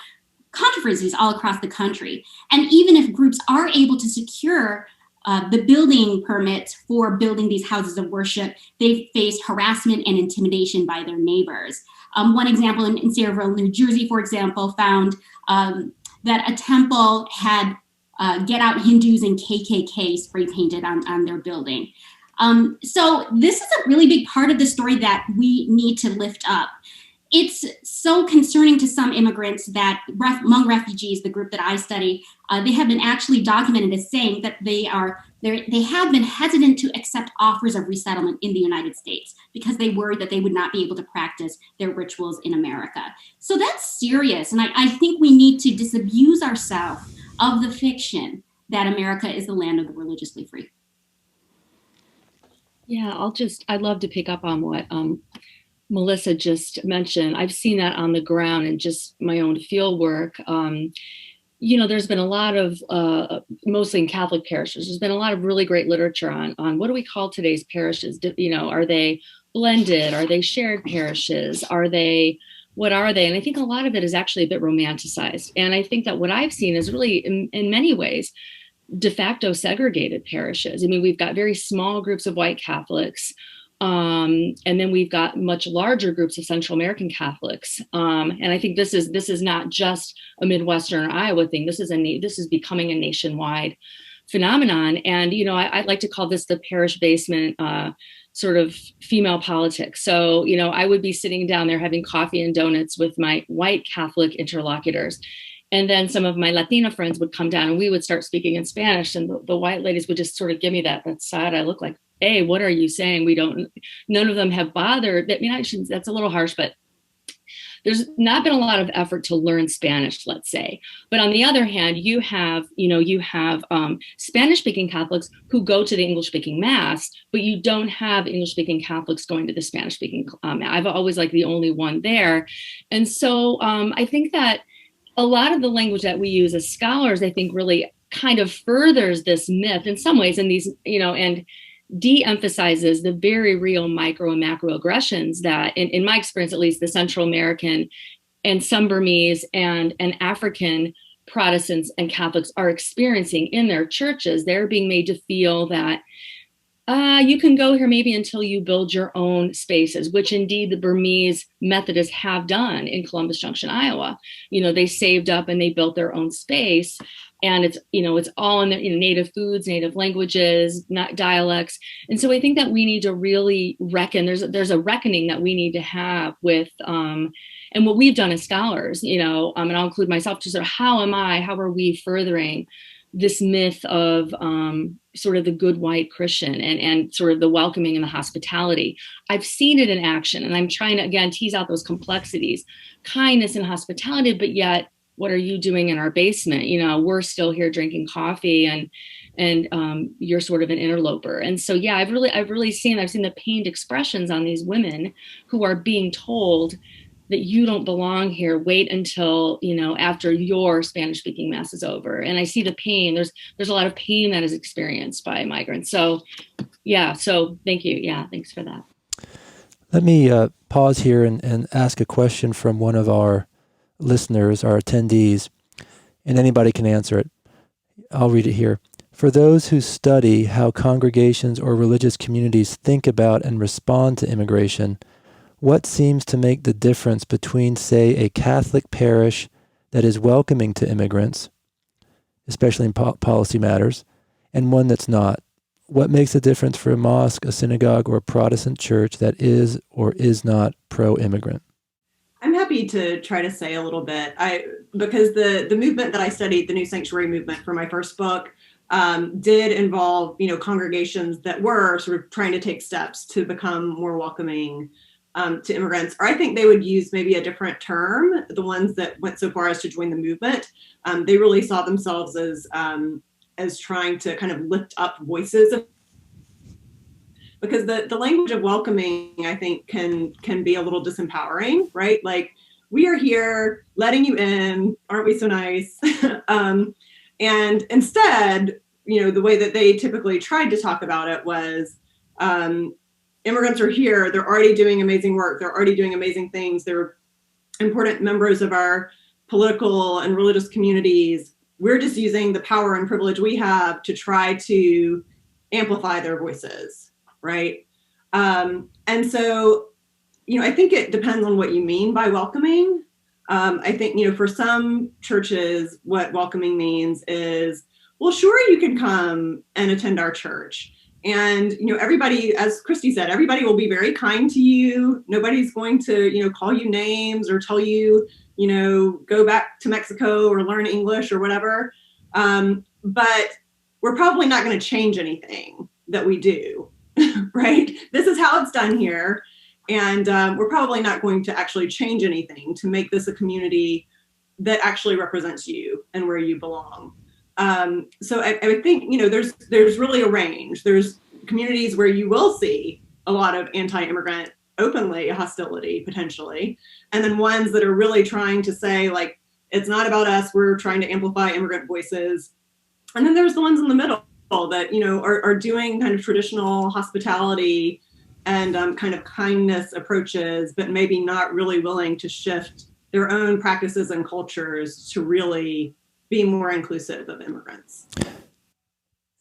Speaker 3: controversies all across the country. And even if groups are able to secure the building permits for building these houses of worship, they've faced harassment and intimidation by their neighbors. One example in Sayreville, New Jersey, for example, found that a temple had Get Out Hindus and KKK spray painted on their building. So this is a really big part of the story that we need to lift up. It's so concerning to some immigrants that among refugees, the group that I study, they have been actually documented as saying that they have been hesitant to accept offers of resettlement in the United States because they worried that they would not be able to practice their rituals in America. So that's serious. And I think we need to disabuse ourselves of the fiction that America is the land of the religiously free.
Speaker 7: Yeah, I'd love to pick up on what Melissa just mentioned. I've seen that on the ground in just my own field work. There's been a lot of, mostly in Catholic parishes, there's been a lot of really great literature on what do we call today's parishes? Are they blended? Are they shared parishes? What are they? And I think a lot of it is actually a bit romanticized. And I think that what I've seen is really, in many ways, de facto segregated parishes. I mean, we've got very small groups of white Catholics, and then we've got much larger groups of Central American Catholics. And I think this is not just a Midwestern or Iowa thing. This is becoming a nationwide phenomenon. And I'd like to call this the parish basement sort of female politics. So I would be sitting down there having coffee and donuts with my white Catholic interlocutors. And then some of my Latina friends would come down and we would start speaking in Spanish. And the white ladies would just sort of give me that side eye look like, hey, what are you saying? None of them have bothered. I mean, that's a little harsh, but there's not been a lot of effort to learn Spanish, let's say. But on the other hand, you have Spanish-speaking Catholics who go to the English-speaking Mass, but you don't have English-speaking Catholics going to the Spanish-speaking Mass. I've always like the only one there. And so I think that a lot of the language that we use as scholars, I think, really kind of furthers this myth in some ways, and and de-emphasizes the very real micro and macro aggressions that, in my experience, at least, the Central American and some Burmese and African Protestants and Catholics are experiencing in their churches. They're being made to feel that you can go here maybe until you build your own spaces, which indeed the Burmese Methodists have done in Columbus Junction, Iowa. They saved up and they built their own space. And it's all in their native foods, native languages, not dialects. And so I think that we need to really reckon, there's a reckoning that we need to have with, and what we've done as scholars, and I'll include myself, to sort of how are we furthering this myth of sort of the good white Christian and sort of the welcoming and the hospitality. I've seen it in action, and I'm trying to, again, tease out those complexities, kindness and hospitality, but yet, what are you doing in our basement? We're still here drinking coffee and you're sort of an interloper. And so, yeah, I've seen the pained expressions on these women who are being told that you don't belong here. Wait until, after your Spanish speaking Mass is over. And I see the pain. There's a lot of pain that is experienced by migrants. So, yeah. So thank you. Yeah. Thanks for that.
Speaker 2: Let me pause here and ask a question from one of our listeners, our attendees, and anybody can answer it. I'll read it here. For those who study how congregations or religious communities think about and respond to immigration, what seems to make the difference between, say, a Catholic parish that is welcoming to immigrants, especially in policy matters, and one that's not? What makes the difference for a mosque, a synagogue, or a Protestant church that is or is not pro-immigrant?
Speaker 6: I'm happy to try to say a little bit. Because the movement that I studied, the New Sanctuary movement for my first book, did involve, congregations that were sort of trying to take steps to become more welcoming to immigrants. Or I think they would use maybe a different term, the ones that went so far as to join the movement. They really saw themselves as trying to kind of lift up voices of, because the language of welcoming, I think, can be a little disempowering, right? Like we are here letting you in. Aren't we so nice? And instead, the way that they typically tried to talk about it was, immigrants are here. They're already doing amazing work. They're already doing amazing things. They're important members of our political and religious communities. We're just using the power and privilege we have to try to amplify their voices, right? And so, I think it depends on what you mean by welcoming. I think, for some churches, what welcoming means is, well, sure, you can come and attend our church. And, everybody, as Christy said, everybody will be very kind to you. Nobody's going to, call you names or tell you, go back to Mexico or learn English or whatever. But we're probably not going to change anything that we do, right? This is how it's done here. And we're probably not going to actually change anything to make this a community that actually represents you and where you belong. So I think, there's really a range. There's communities where you will see a lot of anti-immigrant openly hostility potentially. And then ones that are really trying to say, like, it's not about us, we're trying to amplify immigrant voices. And then there's the ones in the middle that, are doing kind of traditional hospitality and kind of kindness approaches, but maybe not really willing to shift their own practices and cultures to really be more inclusive of immigrants.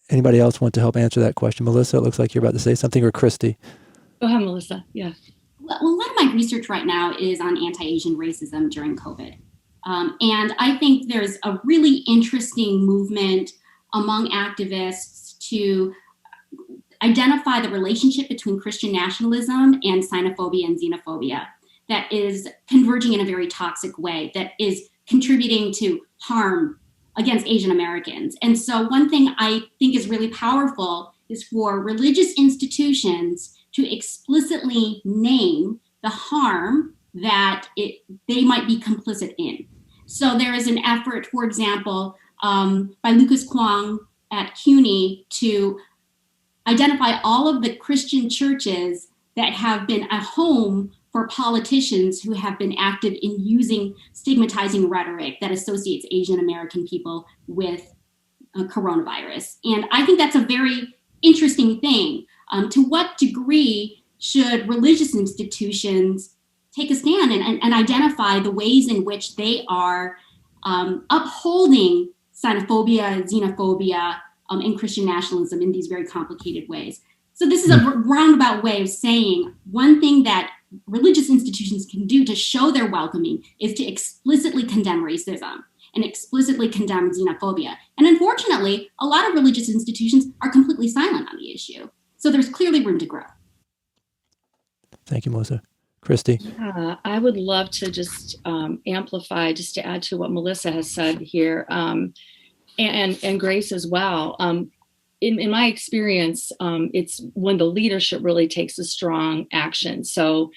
Speaker 2: Anybody else want to help answer that question? Melissa, it looks like you're about to say something, or Christy.
Speaker 7: Go ahead, Melissa. Yeah.
Speaker 3: Well, a lot of my research right now is on anti-Asian racism during COVID. And I think there's a really interesting movement among activists to identify the relationship between Christian nationalism and xenophobia and xenophobia that is converging in a very toxic way, that is contributing to harm against Asian Americans. And so one thing I think is really powerful is for religious institutions to explicitly name the harm that they might be complicit in. So there is an effort, for example, by Lucas Kwong at CUNY to identify all of the Christian churches that have been a home for politicians who have been active in using stigmatizing rhetoric that associates Asian American people with coronavirus. And I think that's a very interesting thing. To what degree should religious institutions take a stand and identify the ways in which they are upholding xenophobia, xenophobia, and Christian nationalism in these very complicated ways? So this is a roundabout way of saying one thing that religious institutions can do to show their welcoming is to explicitly condemn racism and explicitly condemn xenophobia. And unfortunately, a lot of religious institutions are completely silent on the issue. So there's clearly room to grow.
Speaker 2: Thank you, Melissa. Christy?
Speaker 7: I would love to just amplify, just to add to what Melissa has said here, and Grace as well. In my experience, it's when the leadership really takes a strong action. So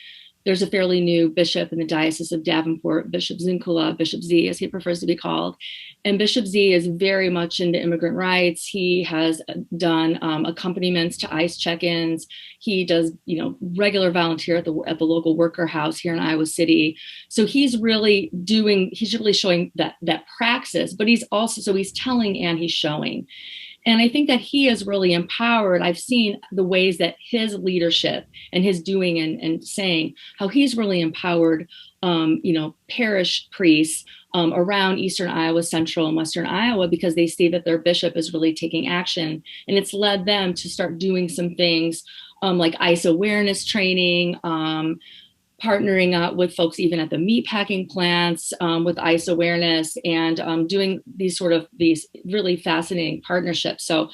Speaker 7: there's a fairly new bishop in the Diocese of Davenport, Bishop Zinkula, Bishop Z, as he prefers to be called. And Bishop Z is very much into immigrant rights. He has done accompaniments to ICE check-ins. He does, regular volunteer at the local worker house here in Iowa City. So he's really showing that praxis, but he's telling and he's showing. And I think that he is really empowered. I've seen the ways that his leadership and his doing and saying, how he's really empowered, parish priests around Eastern Iowa, Central and Western Iowa, because they see that their bishop is really taking action. And it's led them to start doing some things like ICE awareness training, partnering up with folks even at the meatpacking plants with ICE awareness, and doing these really fascinating partnerships. So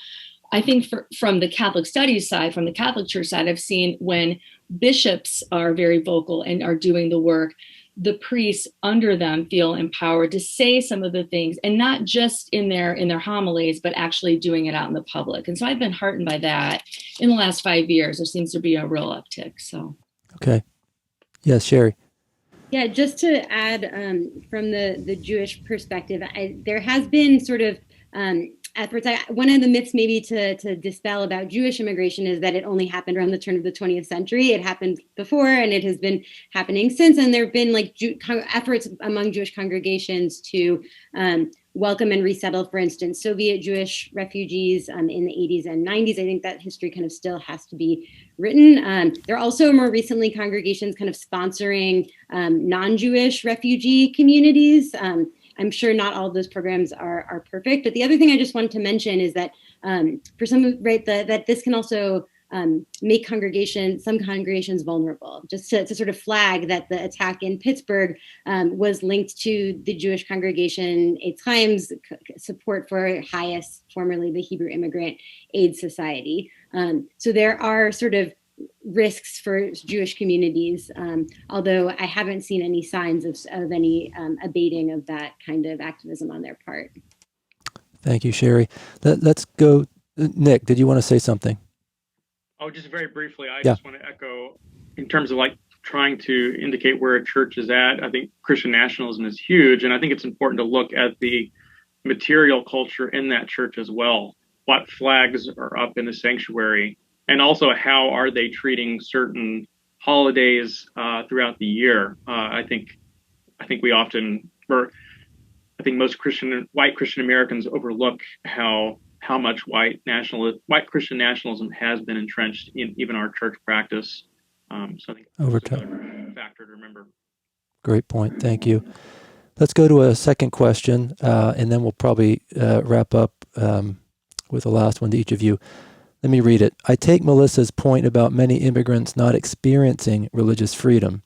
Speaker 7: I think from the Catholic studies side, from the Catholic Church side, I've seen when bishops are very vocal and are doing the work, the priests under them feel empowered to say some of the things, and not just in their homilies, but actually doing it out in the public. And so I've been heartened by that. In the last 5 years, there seems to be a real uptick. So,
Speaker 2: okay. Yes, Sherry.
Speaker 8: Yeah, just to add from the Jewish perspective, there has been sort of efforts. One of the myths maybe to dispel about Jewish immigration is that it only happened around the turn of the 20th century. It happened before, and it has been happening since. And there have been like efforts among Jewish congregations to welcome and resettle, for instance, Soviet Jewish refugees in the 80s and 90s. I think that history kind of still has to be written. There are also more recently congregations kind of sponsoring non-Jewish refugee communities. I'm sure not all of those programs are perfect, but the other thing I just wanted to mention is that for some, right, that this can also make some congregations vulnerable. Just to sort of flag that the attack in Pittsburgh was linked to the Jewish congregation Eitz Chaim's support for HIAS, formerly the Hebrew Immigrant Aid Society. So there are sort of risks for Jewish communities, although I haven't seen any signs of any abating of that kind of activism on their part.
Speaker 2: Thank you, Sherry. Let's go. Nick, did you want to say something?
Speaker 5: Oh, just very briefly, I just want to echo in terms of like trying to indicate where a church is at. I think Christian nationalism is huge, and I think it's important to look at the material culture in that church as well. What flags are up in the sanctuary? And also, how are they treating certain holidays throughout the year? I think we often, or I think most white Christian Americans overlook how much white Christian nationalism has been entrenched in even our church practice. So I think that's another factor to remember.
Speaker 2: Great point. Thank you. Let's go to a second question, and then we'll probably wrap up with the last one to each of you. Let me read it. I take Melissa's point about many immigrants not experiencing religious freedom,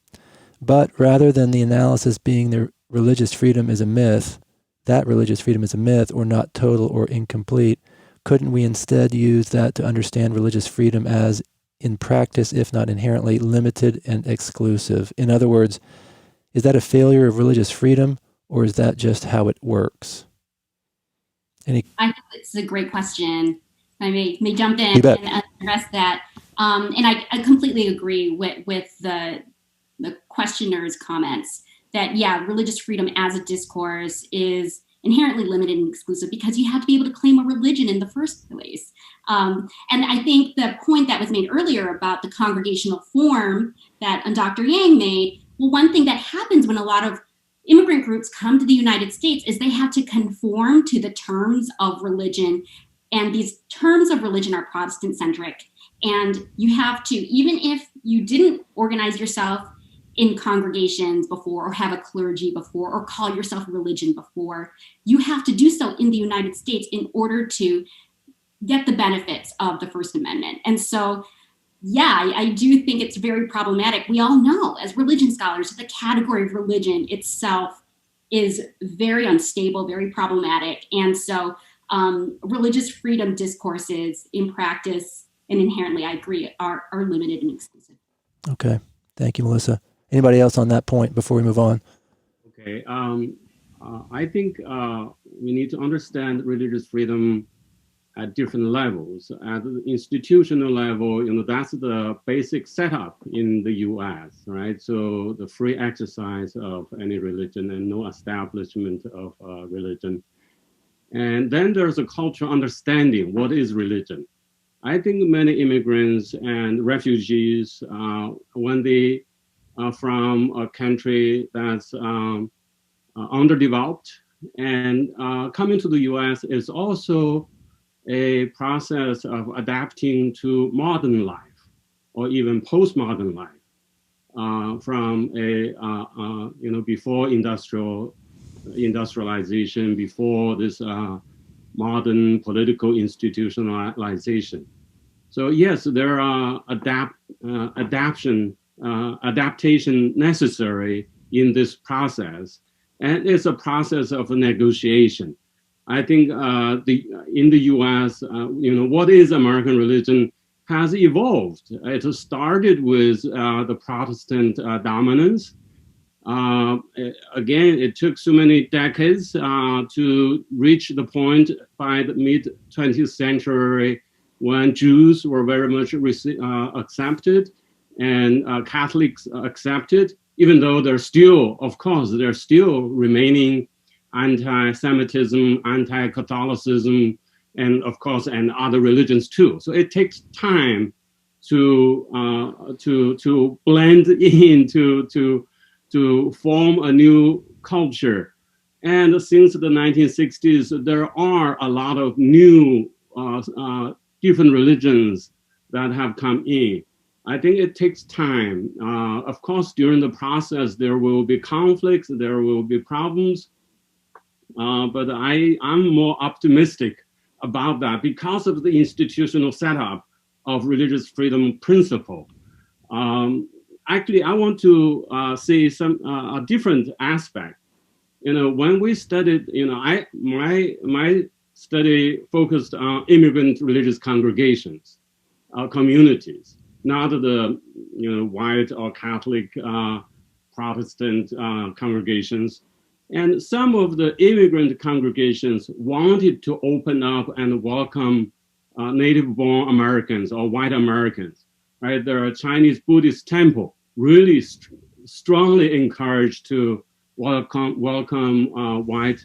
Speaker 2: but rather than the analysis being that religious freedom is a myth or not total or incomplete, couldn't we instead use that to understand religious freedom as, in practice, if not inherently, limited and exclusive? In other words, is that a failure of religious freedom, or is that just how it works?
Speaker 3: I think it's a great question. I may jump in and address that. And I completely agree with the questioner's comments that, religious freedom as a discourse is inherently limited and exclusive because you have to be able to claim a religion in the first place. And I think the point that was made earlier about the congregational form that Dr. Yang made, well, one thing that happens when a lot of immigrant groups come to the United States is they have to conform to the terms of religion. And these terms of religion are Protestant-centric. And you have to, even if you didn't organize yourself in congregations before or have a clergy before or call yourself a religion before, you have to do so in the United States in order to get the benefits of the First Amendment. And so, I do think it's very problematic. We all know as religion scholars, the category of religion itself is very unstable, very problematic. And so religious freedom discourses in practice and inherently, I agree, are limited and exclusive.
Speaker 2: Okay. Thank you, Melissa. Anybody else on that point before we move on?
Speaker 4: Okay. I think we need to understand religious freedom at different levels. At the institutional level, that's the basic setup in the U.S., right? So the free exercise of any religion and no establishment of religion. And then there's a cultural understanding. What is religion? I think many immigrants and refugees, when they are from a country that's underdeveloped and coming to the U.S. is also a process of adapting to modern life or even postmodern life from a, before industrialization, before this modern political institutionalization. So yes, there are adaptation necessary in this process, and it's a process of negotiation. I think in the U.S., what is American religion has evolved. It started with the Protestant dominance. Again, it took so many decades to reach the point by the mid-20th century when Jews were very much accepted and Catholics accepted, even though there's still remaining anti-Semitism, anti-Catholicism, and of course, and other religions too. So it takes time to blend in, to form a new culture. And since the 1960s, there are a lot of new different religions that have come in. I think it takes time. Of course, during the process, there will be conflicts, there will be problems, but I'm more optimistic about that because of the institutional setup of religious freedom principle. Actually, I want to say a different aspect. When we studied, my study focused on immigrant religious congregations, communities, not the white or Catholic Protestant congregations. And some of the immigrant congregations wanted to open up and welcome native-born Americans or white Americans. Right? There are Chinese Buddhist temple really strongly encouraged to welcome white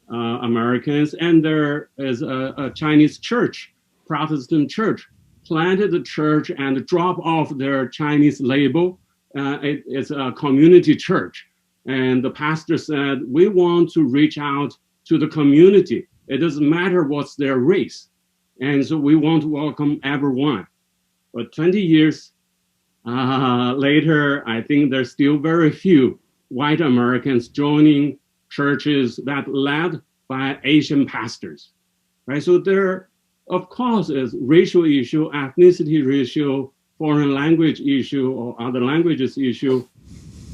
Speaker 4: Americans, and there is a Chinese church, Protestant church, planted the church and drop off their Chinese label. It's a community church. And the pastor said, we want to reach out to the community. It doesn't matter what's their race. And so we want to welcome everyone. But 20 years later, I think there's still very few white Americans joining churches that led by Asian pastors, right? So there, of course, is racial issue, ethnicity issue, foreign language issue, or other languages issue.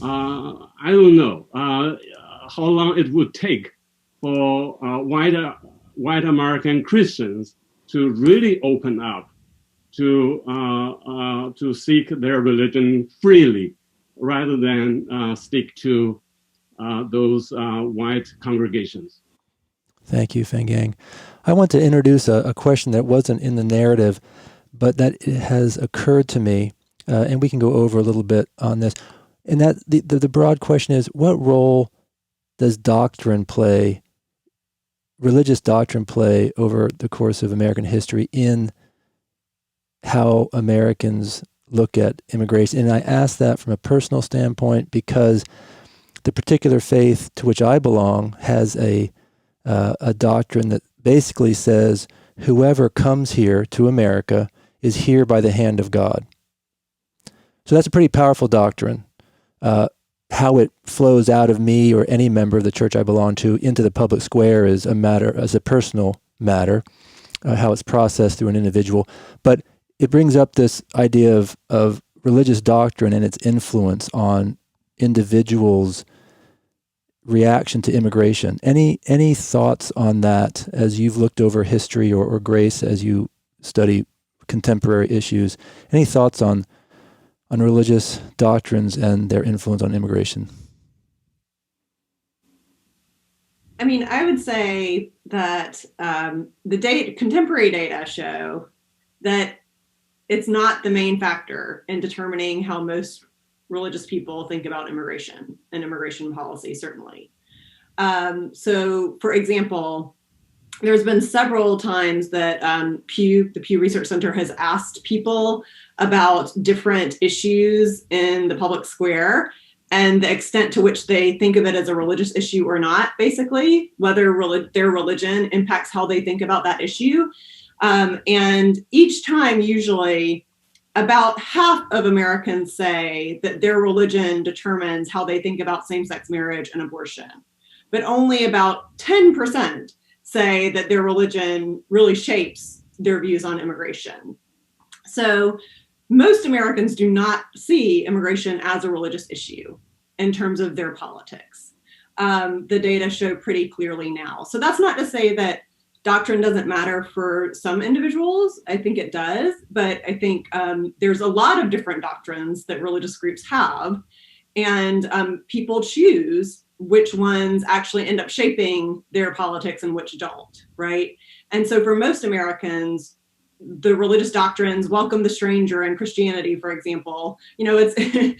Speaker 4: I don't know how long it would take for white American Christians to really open up to seek their religion freely, rather than stick to those white congregations.
Speaker 2: Thank you, Feng Yang. I want to introduce a question that wasn't in the narrative, but that it has occurred to me, and we can go over a little bit on this. And that the broad question is, what role does religious doctrine play over the course of American history in how Americans look at immigration? And I ask that from a personal standpoint because the particular faith to which I belong has a doctrine that basically says whoever comes here to America is here by the hand of God. So that's a pretty powerful doctrine. How it flows out of me or any member of the church I belong to into the public square is a personal matter, how it's processed through an individual. But it brings up this idea of religious doctrine and its influence on individuals' reaction to immigration. Any thoughts on that as you've looked over history, or Grace, as you study contemporary issues? Any thoughts on religious doctrines and their influence on immigration?
Speaker 6: I mean, I would say that contemporary data show that it's not the main factor in determining how most religious people think about immigration and immigration policy, certainly. So, for example, there's been several times that the Pew Research Center has asked people about different issues in the public square and the extent to which they think of it as a religious issue or not, basically, whether their religion impacts how they think about that issue. And each time, usually, about half of Americans say that their religion determines how they think about same-sex marriage and abortion, but only about 10% say that their religion really shapes their views on immigration. So most Americans do not see immigration as a religious issue in terms of their politics. The data show pretty clearly now. So that's not to say that doctrine doesn't matter for some individuals. I think it does, but I think there's a lot of different doctrines that religious groups have, and people choose which ones actually end up shaping their politics and which don't, right? And so for most Americans, the religious doctrines, welcome the stranger in Christianity, for example, it's,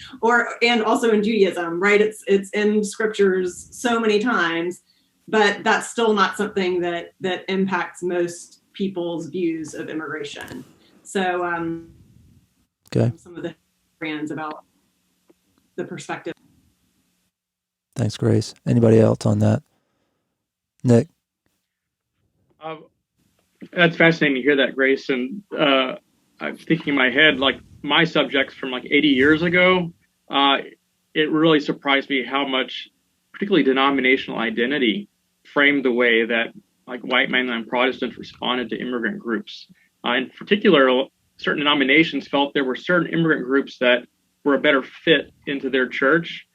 Speaker 6: and also in Judaism, right? It's in scriptures so many times, but that's still not something that impacts most people's views of immigration. So
Speaker 2: Okay.
Speaker 6: some of the brands about the perspective.
Speaker 2: Thanks, Grace. Anybody else on that? Nick?
Speaker 5: That's fascinating to hear that, Grace. And I'm thinking in my head, like my subjects from like 80 years ago, it really surprised me how much, particularly denominational identity, framed the way that like white mainline Protestants responded to immigrant groups. In particular, certain denominations felt there were certain immigrant groups that were a better fit into their church.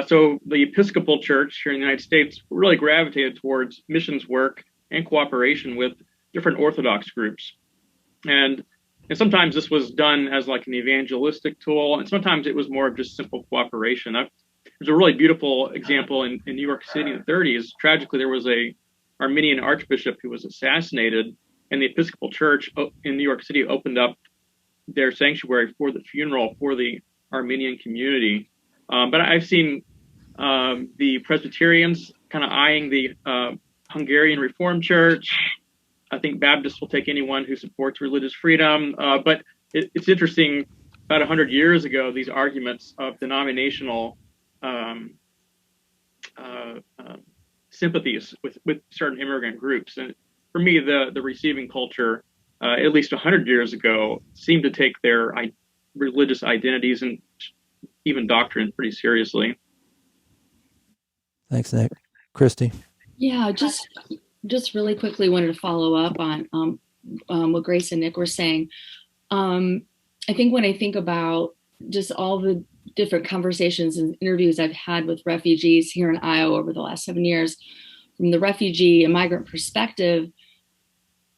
Speaker 5: So the Episcopal Church here in the United States really gravitated towards missions work and cooperation with different Orthodox groups. And sometimes this was done as like an evangelistic tool, and sometimes it was more of just simple cooperation. There's a really beautiful example in New York City in the 30s. Tragically, there was a Armenian archbishop who was assassinated, and the Episcopal Church in New York City opened up their sanctuary for the funeral for the Armenian community. But I've seen the Presbyterians kind of eyeing the Hungarian Reformed Church. I think Baptists will take anyone who supports religious freedom. But it's interesting, about 100 years ago, these arguments of denominational sympathies with certain immigrant groups. And for me, the receiving culture, at least 100 years ago, seemed to take their religious identities and even doctrine pretty seriously.
Speaker 2: Thanks, Nick. Christy?
Speaker 7: Yeah, just really quickly wanted to follow up on what Grace and Nick were saying. I think when I think about just all the different conversations and interviews I've had with refugees here in Iowa over the last 7 years, from the refugee and migrant perspective,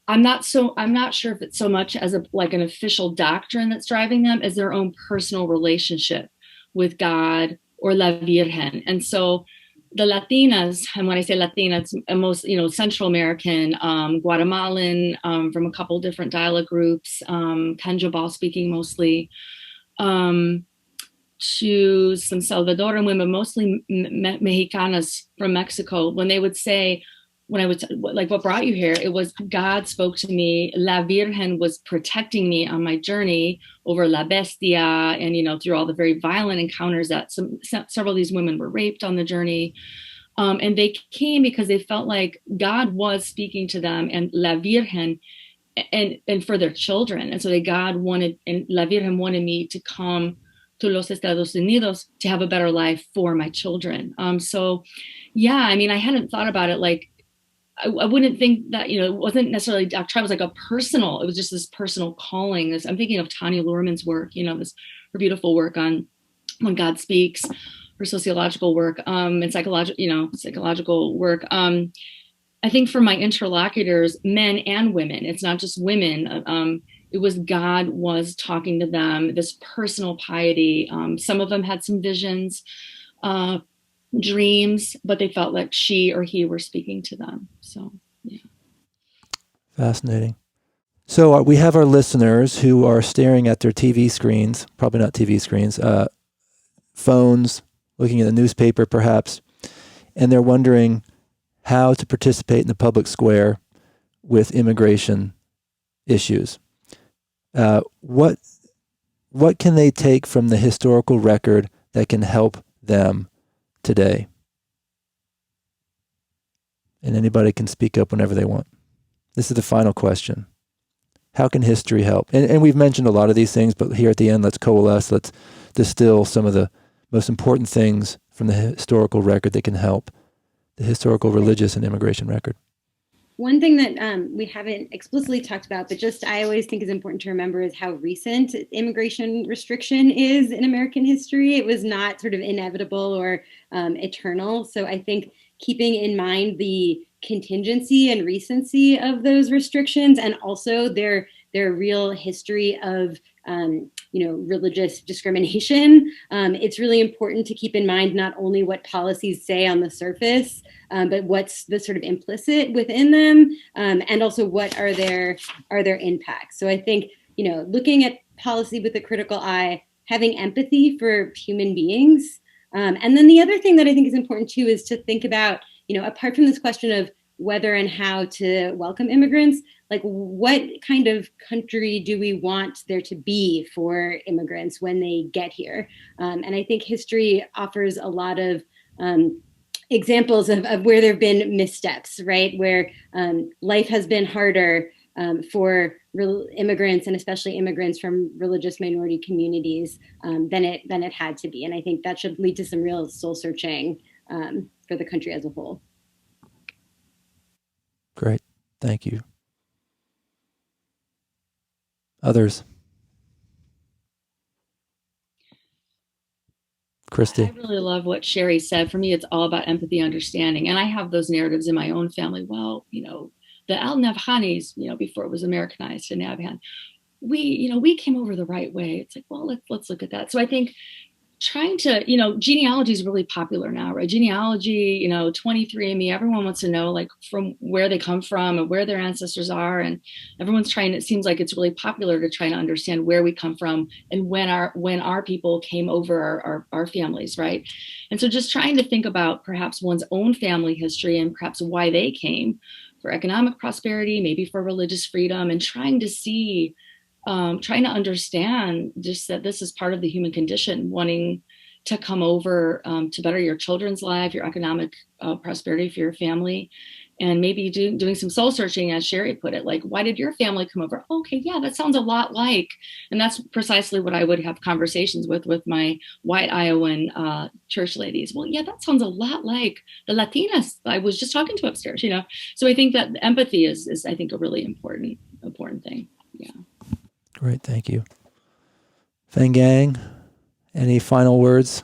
Speaker 7: I'm not sure if it's so much as like an official doctrine that's driving them as their own personal relationship with God or La Virgen. And so the Latinas, and when I say Latina, it's most, Central American, Guatemalan, from a couple different dialect groups, Canjobal speaking mostly, to some Salvadoran women, mostly Mexicanas from Mexico. When they would say, like, what brought you here? It was God spoke to me. La Virgen was protecting me on my journey over La Bestia, and through all the very violent encounters that several of these women were raped on the journey, and they came because they felt like God was speaking to them, and La Virgen, and for their children, and so La Virgen wanted me to come to los Estados Unidos to have a better life for my children. So, yeah, I mean, I hadn't thought about it like. I wouldn't think that, it wasn't necessarily doctrine. It was like it was just this personal calling. I'm thinking of Tanya Luhrmann's work, her beautiful work on When God Speaks, her sociological work, and psychological work. I think for my interlocutors, men and women, it's not just women. It was God was talking to them, this personal piety. Some of them had some visions, dreams, but they felt like she or he were speaking to them. So, yeah.
Speaker 2: Fascinating. So we have our listeners who are staring at their TV screens, probably not TV screens, phones, looking at the newspaper perhaps, and they're wondering how to participate in the public square with immigration issues. What can they take from the historical record that can help them today? And anybody can speak up whenever they want. This is the final question. How can history help? And we've mentioned a lot of these things, but here at the end, let's coalesce, let's distill some of the most important things from the historical record that can help the historical, religious, and immigration record.
Speaker 8: One thing that we haven't explicitly talked about, but just I always think is important to remember is how recent immigration restriction is in American history. It was not sort of inevitable or eternal. So I think keeping in mind the contingency and recency of those restrictions, and also their real history of religious discrimination. It's really important to keep in mind not only what policies say on the surface, but what's the sort of implicit within them, and also what are their impacts. So I think, looking at policy with a critical eye, having empathy for human beings. And then the other thing that I think is important too is to think about, apart from this question of whether and how to welcome immigrants. Like, what kind of country do we want there to be for immigrants when they get here? And I think history offers a lot of examples of where there have been missteps, right? Where life has been harder for immigrants, and especially immigrants from religious minority communities, than it had to be. And I think that should lead to some real soul searching for the country as a whole.
Speaker 2: Great. Thank you. Others? Christy?
Speaker 7: I really love what Sherry said. For me, it's all about empathy, understanding. And I have those narratives in my own family. Well, the Al-Nabhanis, before it was Americanized to Nabhan, we came over the right way. It's like, well, let's look at that. So I think trying to, genealogy is really popular now, right? Genealogy, 23andMe, everyone wants to know like from where they come from and where their ancestors are. And everyone's it seems like it's really popular to try to understand where we come from and when our people came over our families, right? And so just trying to think about perhaps one's own family history and perhaps why they came, for economic prosperity, maybe for religious freedom, and trying to understand just that this is part of the human condition, wanting to come over to better your children's life, your economic prosperity for your family, and maybe doing some soul searching, as Sherry put it, like, why did your family come over? Okay, yeah, that sounds a lot like, and that's precisely what I would have conversations with my white Iowan church ladies. Well, yeah, that sounds a lot like the Latinas I was just talking to upstairs, So I think that empathy is I think a really important thing. Yeah.
Speaker 2: Great, thank you. Feng Yang, any final words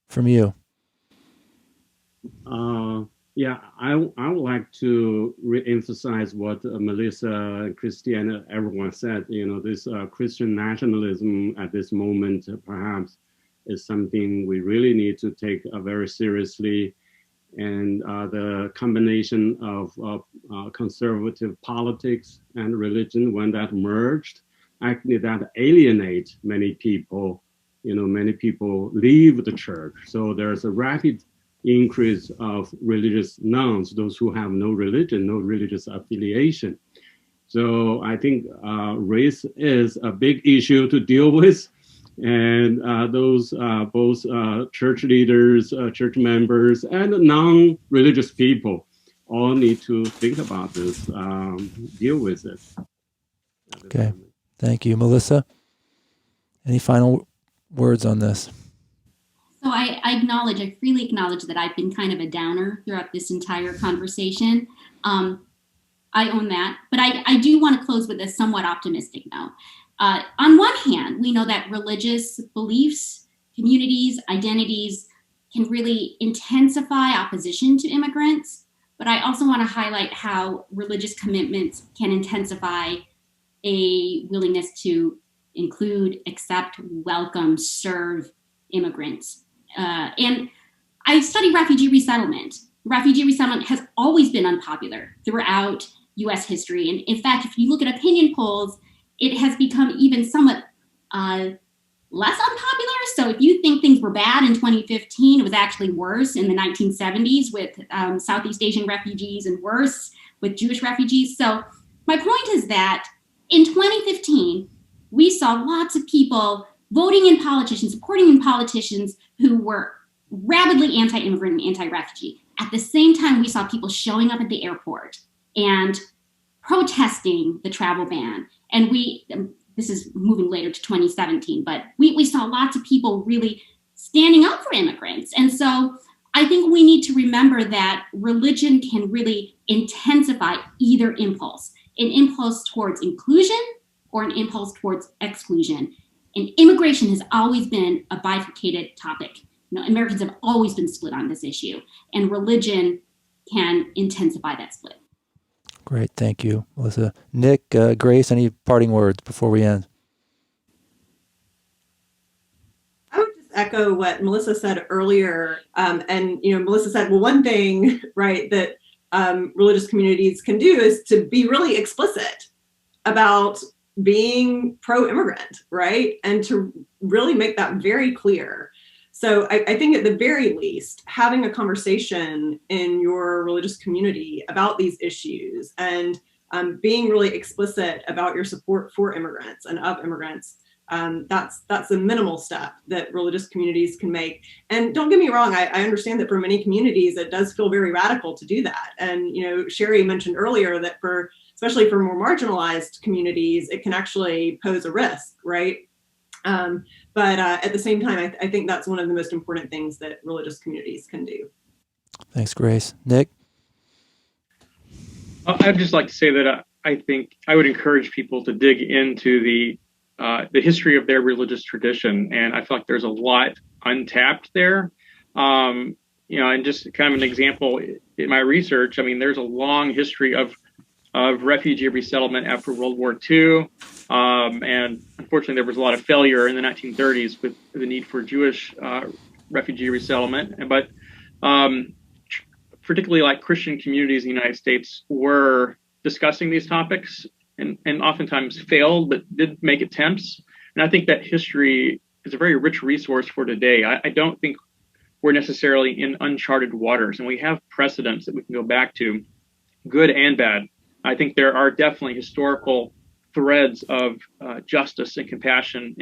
Speaker 2: from you?
Speaker 4: Yeah, I would like to re-emphasize what Melissa, Christy, and everyone said. This Christian nationalism at this moment perhaps is something we really need to take very seriously. And the combination of conservative politics and religion, when that merged, actually that alienate many people. Many people leave the church. So there's a rapid increase of religious nones, those who have no religion, no religious affiliation. So I think race is a big issue to deal with. And those both church leaders, church members, and non-religious people all need to think about this, deal with it.
Speaker 2: Okay. Thank you. Melissa, any final words on this?
Speaker 3: So I freely acknowledge that I've been kind of a downer throughout this entire conversation. I own that, but I do want to close with a somewhat optimistic note. On one hand, we know that religious beliefs, communities, identities can really intensify opposition to immigrants, but I also want to highlight how religious commitments can intensify a willingness to include, accept, welcome, serve immigrants. And I study refugee resettlement. Refugee resettlement has always been unpopular throughout US history. And in fact, if you look at opinion polls, it has become even somewhat less unpopular. So if you think things were bad in 2015, it was actually worse in the 1970s with Southeast Asian refugees and worse with Jewish refugees. So my point is that in 2015, we saw lots of people voting in politicians, supporting in politicians who were rabidly anti-immigrant and anti-refugee. At the same time, we saw people showing up at the airport and protesting the travel ban. And this is moving later to 2017, but we saw lots of people really standing up for immigrants. And so I think we need to remember that religion can really intensify either impulse, an impulse towards inclusion or an impulse towards exclusion. And immigration has always been a bifurcated topic. Americans have always been split on this issue, and religion can intensify that split.
Speaker 2: Great, thank you, Melissa. Nick, Grace, any parting words before we end?
Speaker 6: I would just echo what Melissa said earlier. And Melissa said, well, one thing, right, that religious communities can do is to be really explicit about being pro-immigrant, right? And to really make that very clear. So I think at the very least, having a conversation in your religious community about these issues and being really explicit about your support for immigrants and of immigrants, that's a minimal step that religious communities can make. And don't get me wrong, I understand that for many communities, it does feel very radical to do that. And, Sherry mentioned earlier that especially for more marginalized communities, it can actually pose a risk, right? But at the same time, I think that's one of the most important things that religious communities can do.
Speaker 2: Thanks, Grace. Nick?
Speaker 5: I'd just like to say that I think I would encourage people to dig into the history of their religious tradition, and I feel like there's a lot untapped there. And just kind of an example in my research, I mean, there's a long history of refugee resettlement after World War II, and unfortunately, there was a lot of failure in the 1930s with the need for Jewish refugee resettlement, but particularly like Christian communities in the United States were discussing these topics and oftentimes failed, but did make attempts. And I think that history is a very rich resource for today. I don't think we're necessarily in uncharted waters, and we have precedents that we can go back to, good and bad. I think there are definitely historical threads of justice and compassion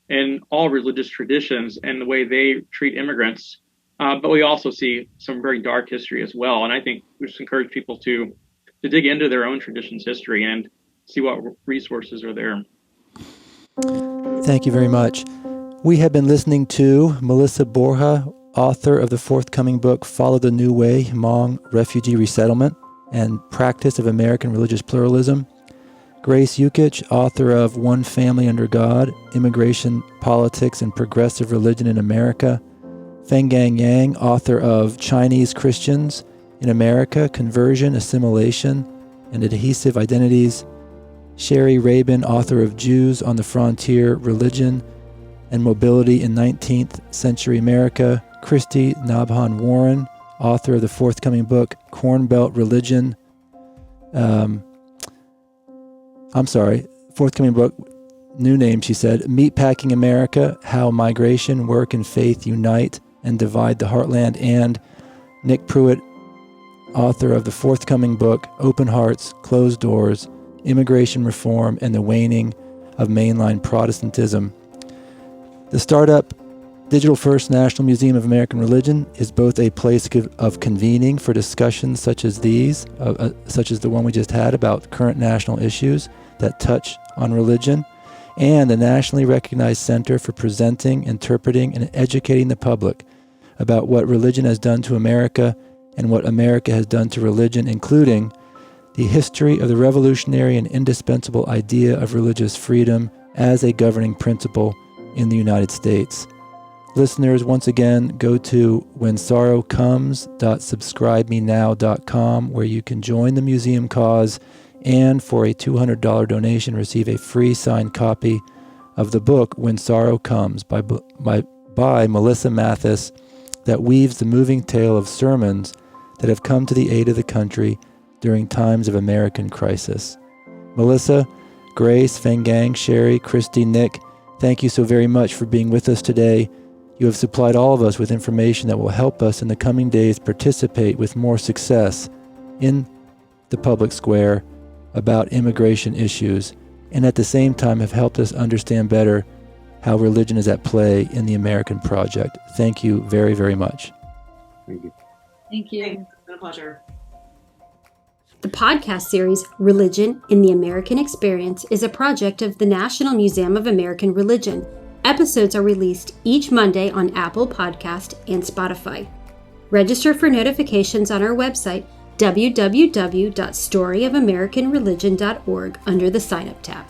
Speaker 5: in all religious traditions and the way they treat immigrants. But we also see some very dark history as well. And I think we just encourage people to dig into their own tradition's history and see what resources are there.
Speaker 2: Thank you very much. We have been listening to Melissa Borja, author of the forthcoming book, Follow the New Way, Hmong Refugee Resettlement and Practice of American Religious Pluralism. Grace Yukich, author of One Family Under God, Immigration, Politics, and Progressive Religion in America. Fenggang Yang, author of Chinese Christians in America, Conversion, Assimilation, and Adhesive Identities. Sherry Rabin, author of Jews on the Frontier, Religion and Mobility in 19th Century America. Christy Nabhan Warren, author of the forthcoming book, Corn Belt Religion. Forthcoming book, new name, she said, Meatpacking America, How Migration, Work, and Faith Unite and Divide the Heartland. And Nick Pruitt, author of the forthcoming book, Open Hearts, Closed Doors, Immigration Reform and the Waning of Mainline Protestantism. The startup Digital First National Museum of American Religion is both a place of convening for discussions such as these, such as the one we just had about current national issues that touch on religion, and a nationally recognized center for presenting, interpreting, and educating the public about what religion has done to America and what America has done to religion, including the history of the revolutionary and indispensable idea of religious freedom as a governing principle in the United States. Listeners, once again, go to whensorrowcomes.subscribemenow.com, where you can join the museum cause and for a $200 donation receive a free signed copy of the book When Sorrow Comes by Melissa Mathis, that weaves the moving tale of sermons that have come to the aid of the country during times of American crisis. Melissa, Grace, Fenggang, Sherry, Christy, Nick, thank you so very much for being with us today. You have supplied all of us with information that will help us in the coming days participate with more success in the public square about immigration issues, and at the same time have helped us understand better how religion is at play in the American project. Thank you very, very much.
Speaker 4: Thank you.
Speaker 7: Thank you.
Speaker 6: Thanks. It's been a pleasure.
Speaker 1: The podcast series, Religion in the American Experience, is a project of the National Museum of American Religion. Episodes are released each Monday on Apple Podcast and Spotify. Register for notifications on our website, www.storyofamericanreligion.org, under the Sign Up tab.